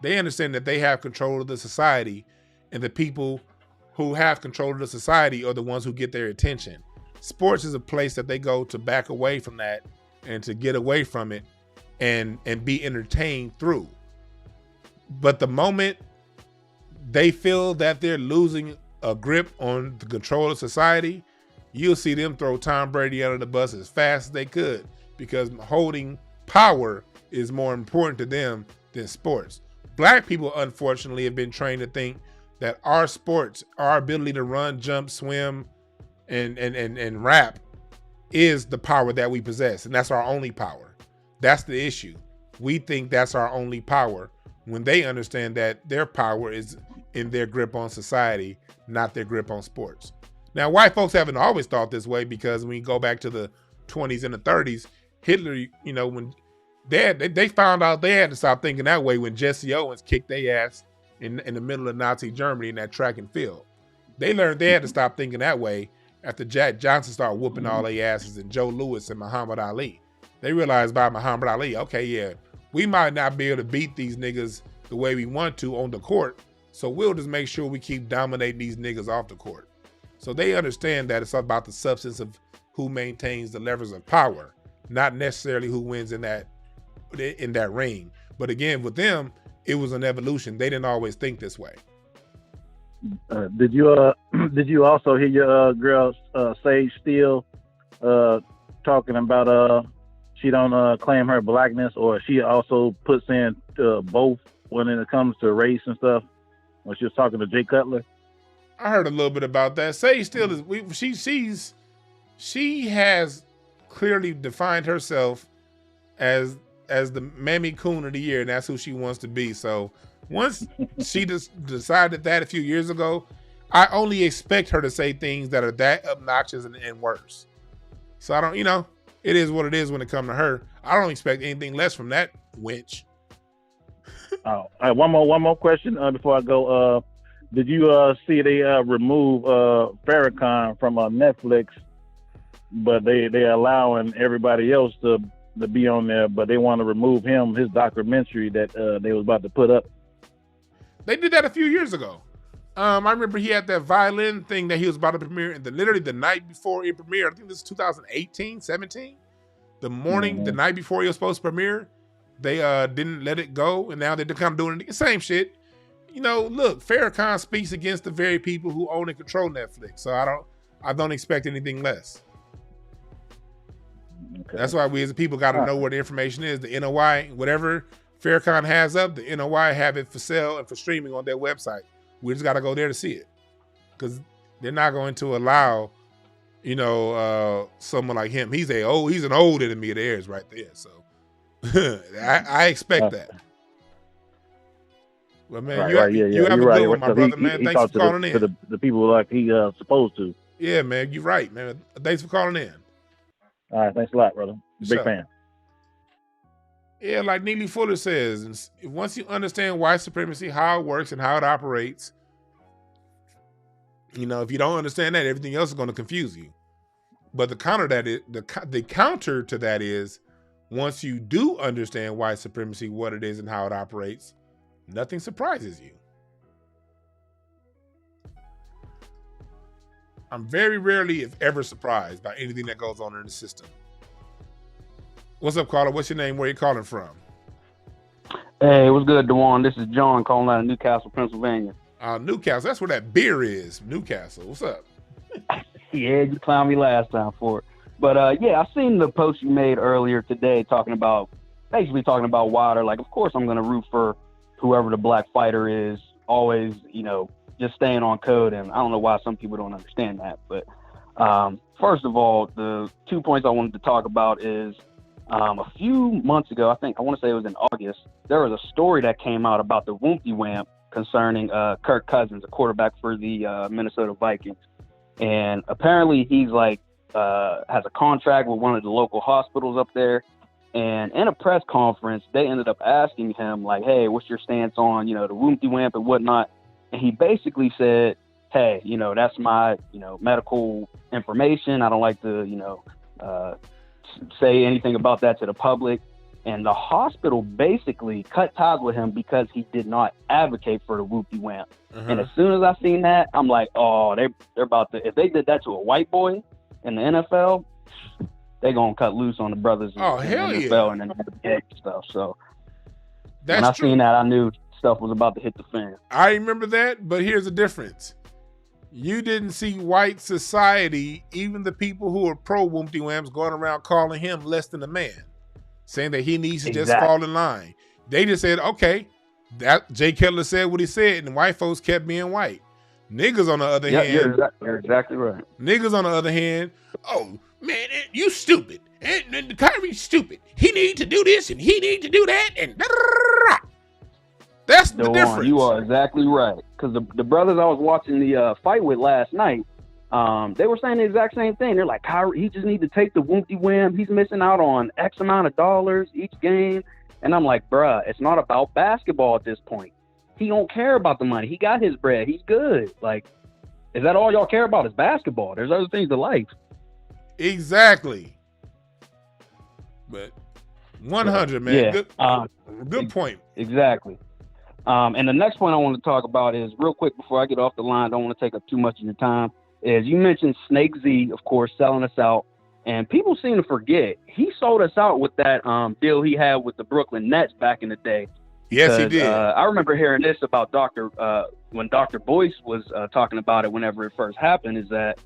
They understand that they have control of the society, and the people who have control of the society are the ones who get their attention. Sports is a place that they go to back away from that and to get away from it and be entertained through. But the moment they feel that they're losing a grip on the control of society, you'll see them throw Tom Brady under the bus as fast as they could, because holding power is more important to them than sports. Black people, unfortunately, have been trained to think that our sports, our ability to run, jump, swim, and rap is the power that we possess, and that's our only power. That's the issue. We think that's our only power, when they understand that their power is in their grip on society, not their grip on sports. Now, white folks haven't always thought this way, because when you go back to the 20s and the 30s, Hitler, when they found out they had to stop thinking that way when Jesse Owens kicked their ass in the middle of Nazi Germany in that track and field. They learned they had to stop thinking that way after Jack Johnson started whooping all their asses, and Joe Louis and Muhammad Ali. They realized by Muhammad Ali, okay, yeah, we might not be able to beat these niggas the way we want to on the court, so we'll just make sure we keep dominating these niggas off the court. So they understand that it's about the substance of who maintains the levers of power, not necessarily who wins in that ring. But again, with them, it was an evolution. They didn't always think this way. Did you also hear your girl Sage Steele talking about she don't claim her blackness, or she also puts in both when it comes to race and stuff, when she was talking to Jay Cutler? I heard a little bit about that. Sage Steele is she has clearly defined herself as the Mammy Coon of the year, and that's who she wants to be. So once she decided that a few years ago, I only expect her to say things that are that obnoxious and worse. So I don't, it is what it is when it comes to her. I don't expect anything less from that wench. All right, one more question before I go. Did you see they remove Farrakhan from Netflix, but they allowing everybody else to be on there, but they want to remove his documentary that they was about to put up? They did that a few years ago. I remember he had that violin thing that he was about to premiere, and literally the night before it premiered, I think this is 2018, 17, the morning, the night before he was supposed to premiere, they didn't let it go, and now they're kind of doing the same shit. Look, Farrakhan speaks against the very people who own and control Netflix, so I don't expect anything less. Okay. That's why we as a people got to know where the information is. The NOI, whatever Farrakhan has up, the NOI have it for sale and for streaming on their website. We just got to go there to see it, because they're not going to allow, someone like him. He's an old enemy of theirs right there. So I expect that. Well, man, you have a good one, my brother, man. Thanks for calling in. To the people like he supposed to. Yeah, man, you're right, man. Thanks for calling in. All right, thanks a lot, brother. Big fan. Yeah, like Neely Fuller says, once you understand white supremacy, how it works and how it operates, if you don't understand that, everything else is going to confuse you. But the counter to that is, once you do understand white supremacy, what it is and how it operates, nothing surprises you. I'm very rarely, if ever, surprised by anything that goes on in the system. What's up, caller? What's your name? Where you calling from? Hey, what's good, Dwann? This is John calling out of Newcastle, Pennsylvania. Newcastle, that's where that beer is. Newcastle, what's up? Yeah, you clowned me last time for it. But I seen the post you made earlier today talking about Wilder. Like, of course I'm going to root for whoever the black fighter is, always, just staying on code. And I don't know why some people don't understand that. But first of all, the 2 points I wanted to talk about is a few months ago, I want to say it was in August, there was a story that came out about the Woompty Wamp concerning Kirk Cousins, a quarterback for the Minnesota Vikings. And apparently he's like, has a contract with one of the local hospitals up there. And in a press conference, they ended up asking him, like, hey, what's your stance on, the Woompty Wamp and whatnot? And he basically said, hey, that's my, medical information. I don't like to, say anything about that to the public. And the hospital basically cut ties with him because he did not advocate for the Woompty Wamp. And as soon as I seen that, I'm like, oh, they're about to, if they did that to a white boy in the NFL, they're going to cut loose on the brothers in the NFL and then the stuff. So when I seen that, I knew stuff was about to hit the fan. I remember that, but here's the difference. You didn't see white society, even the people who are pro Woompty Wamps, going around calling him less than a man, saying that he needs to just fall in line. They just said, okay, that Jay Cutler said what he said, and white folks kept being white. Niggas on the other hand, you're exactly right. Niggas on the other hand, oh man, you stupid, and the Kyrie's stupid. He need to do this and he need to do that, and that's the difference. You are exactly right. Because the brothers I was watching the fight with last night, they were saying the exact same thing. They're like, Kyrie, he just need to take the Woompty Wamp. He's missing out on X amount of dollars each game. And I'm like, bruh, it's not about basketball at this point. He don't care about the money. He got his bread. He's good. Like, is that all y'all care about is basketball? There's other things to life. Exactly. But 100, man. Yeah. Good point. Exactly. And the next point I want to talk about is, real quick before I get off the line, don't want to take up too much of your time, is you mentioned Snake Z, of course, selling us out. And people seem to forget, he sold us out with that deal he had with the Brooklyn Nets back in the day. Yes, he did. I remember hearing this about when Dr. Boyce was talking about it whenever it first happened, is that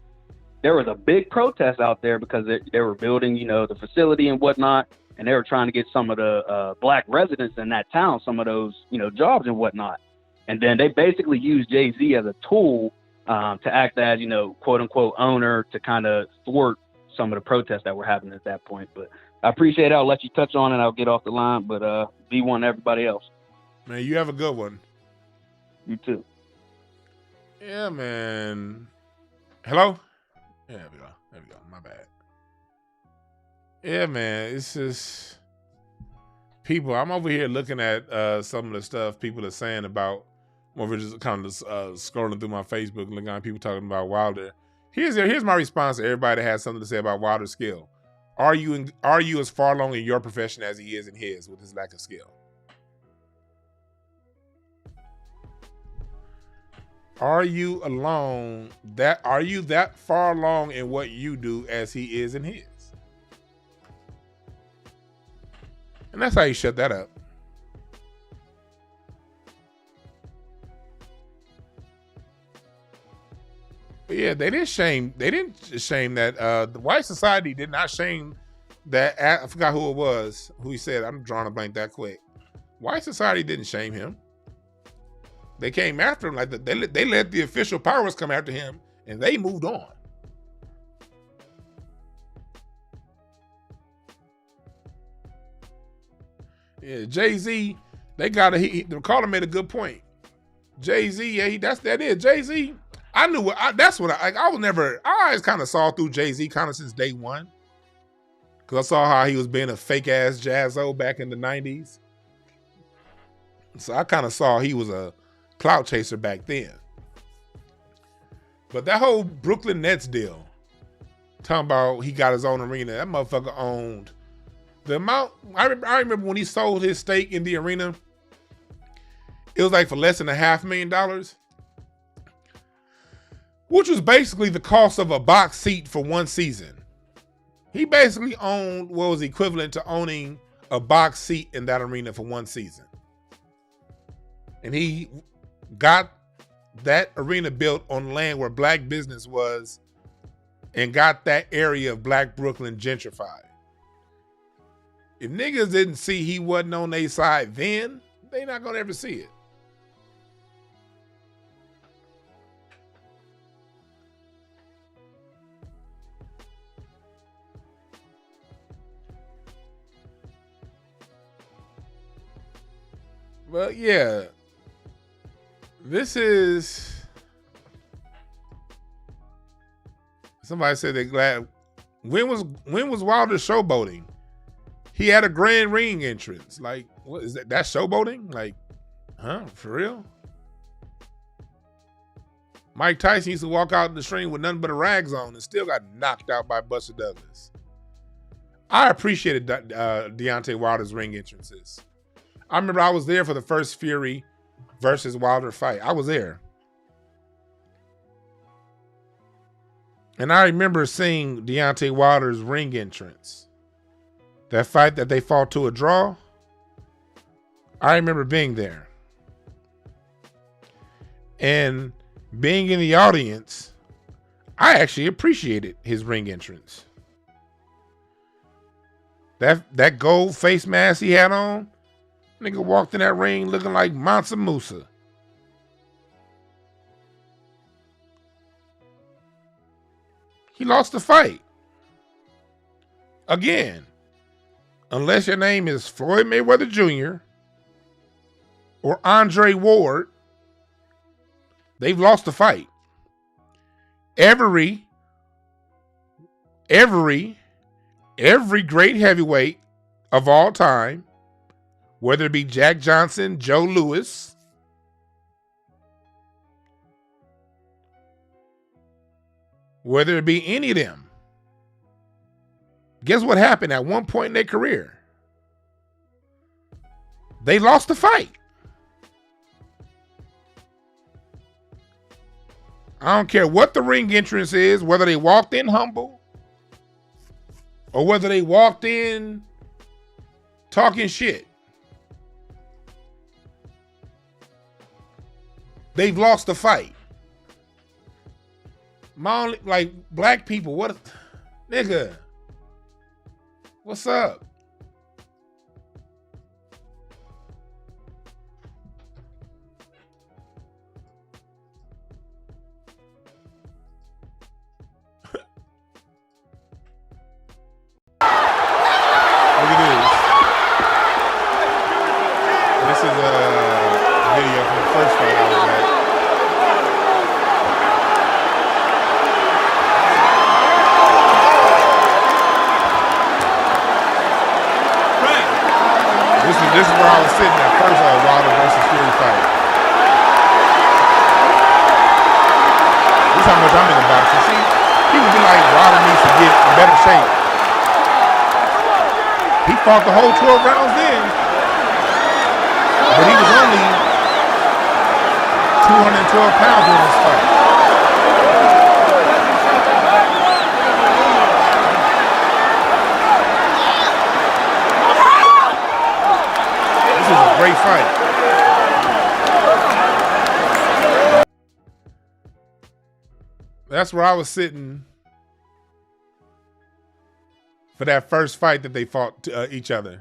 there was a big protest out there because they were building, the facility and whatnot. And they were trying to get some of the black residents in that town, some of those, jobs and whatnot. And then they basically used Jay-Z as a tool to act as, quote unquote owner to kind of thwart some of the protests that were happening at that point. But I appreciate it. I'll let you touch on it. I'll get off the line, but B1 to everybody else. Man, you have a good one. You too. Yeah, man. Hello? Yeah, there we go. There we go. My bad. Yeah, man, it's just people. I'm over here looking at some of the stuff people are saying about. I'm over just kind of scrolling through my Facebook, looking at people talking about Wilder. Here's my response to everybody that has something to say about Wilder's skill. Are you as far along in your profession as he is in his with his lack of skill? Are you that far along in what you do as he is in his? And that's how you shut that up. But yeah, they didn't shame that the white society did not shame that. I forgot who it was, who he said, I'm drawing a blank that quick. White society didn't shame him. They came after him, like they let the official powers come after him, and they moved on. Yeah, Jay-Z, the caller made a good point. Jay-Z, yeah, that is. Jay-Z, I knew I always kind of saw through Jay-Z kind of since day one. Because I saw how he was being a fake ass jazzo back in the 90s. So I kind of saw he was a clout chaser back then. But that whole Brooklyn Nets deal, talking about he got his own arena, that motherfucker owned the amount. I remember when he sold his stake in the arena, it was like for less than $500,000, which was basically the cost of a box seat for one season. He basically owned what was equivalent to owning a box seat in that arena for one season. And he got that arena built on land where black business was and got that area of black Brooklyn gentrified. If niggas didn't see he wasn't on their side then, they not gonna ever see it. Well, yeah. This is... Somebody said they're glad. When was Wilder showboating? He had a grand ring entrance. Like, what is that? That's showboating? Like, huh? For real? Mike Tyson used to walk out in the ring with nothing but a rags on and still got knocked out by Buster Douglas. I appreciated Deontay Wilder's ring entrances. I remember I was there for the first Fury versus Wilder fight. I was there. And I remember seeing Deontay Wilder's ring entrance. That fight that they fought to a draw. I remember being there. And being in the audience, I actually appreciated his ring entrance. That gold face mask he had on, nigga walked in that ring looking like Mansa Musa. He lost the fight. Again, unless your name is Floyd Mayweather Jr. or Andre Ward, they've lost the fight. Every great heavyweight of all time, whether it be Jack Johnson, Joe Louis, whether it be any of them, guess what happened at one point in their career? They lost the fight. I don't care what the ring entrance is, whether they walked in humble or whether they walked in talking shit. They've lost the fight. My only, like, black people, what, nigga, what's up? Look at this. This is a video from the first fight I was at. This is where I was sitting at first Wilder versus Fury fight. This is how much I'm in the boxing. See, people be like, Wilder needs to get in better shape. He fought the whole 12 rounds then. But he was only 212 pounds in this fight. This is a great fight. That's where I was sitting for that first fight that they fought each other.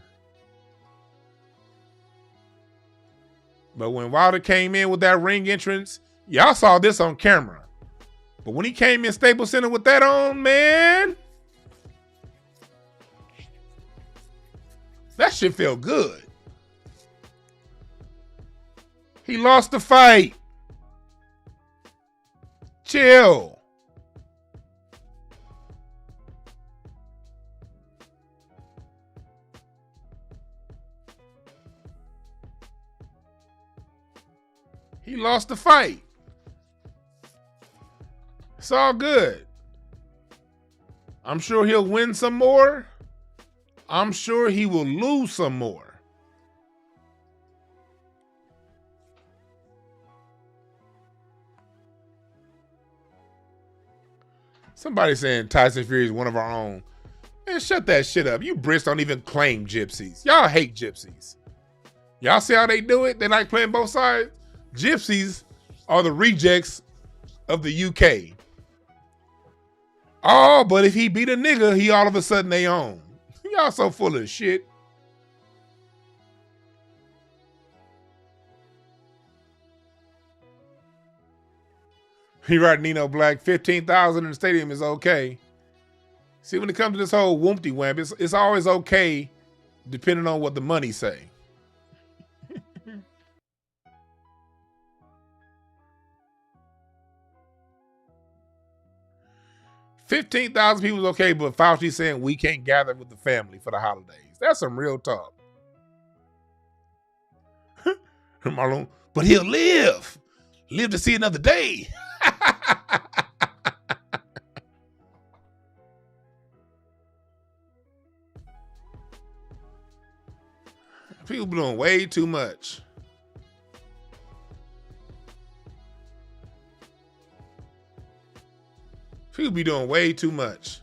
But when Wilder came in with that ring entrance, y'all saw this on camera. But when he came in Staples Center with that on, man, that shit felt good. He lost the fight. Chill. He lost the fight. It's all good. I'm sure he'll win some more. I'm sure he will lose some more. Somebody saying Tyson Fury is one of our own. Man, shut that shit up. You Brits don't even claim gypsies. Y'all hate gypsies. Y'all see how they do it? They like playing both sides. Gypsies are the rejects of the UK. Oh, but if he beat a nigga, he all of a sudden they own. Y'all so full of shit. He right, Nino Black, 15,000 in the stadium is okay. See, when it comes to this whole whoopty whamp, it's always okay depending on what the money say. 15,000 people is okay, but Fauci saying we can't gather with the family for the holidays. That's some real talk. Marlon, but he'll live to see another day. People doing way too much. People be doing way too much.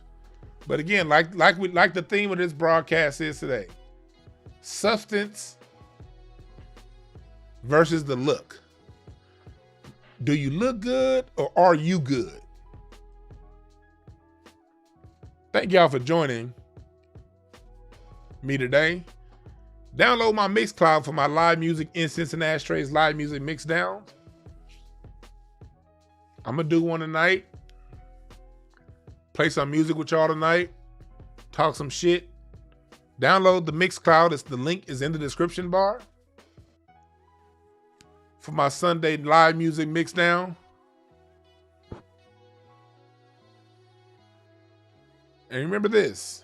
But again, like the theme of this broadcast is today, substance versus the look. Do you look good or are you good? Thank y'all for joining me today. Download my Mixcloud for my live music, Incense and Ashtrays live music mix down. I'm gonna do one tonight. Play some music with y'all tonight. Talk some shit. Download the Mixcloud. The link is in the description bar. For my Sunday live music mix down. And remember this.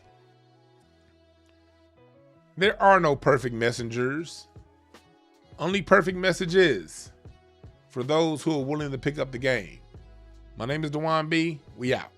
There are no perfect messengers. Only perfect messages for those who are willing to pick up the game. My name is Dwann B. We out.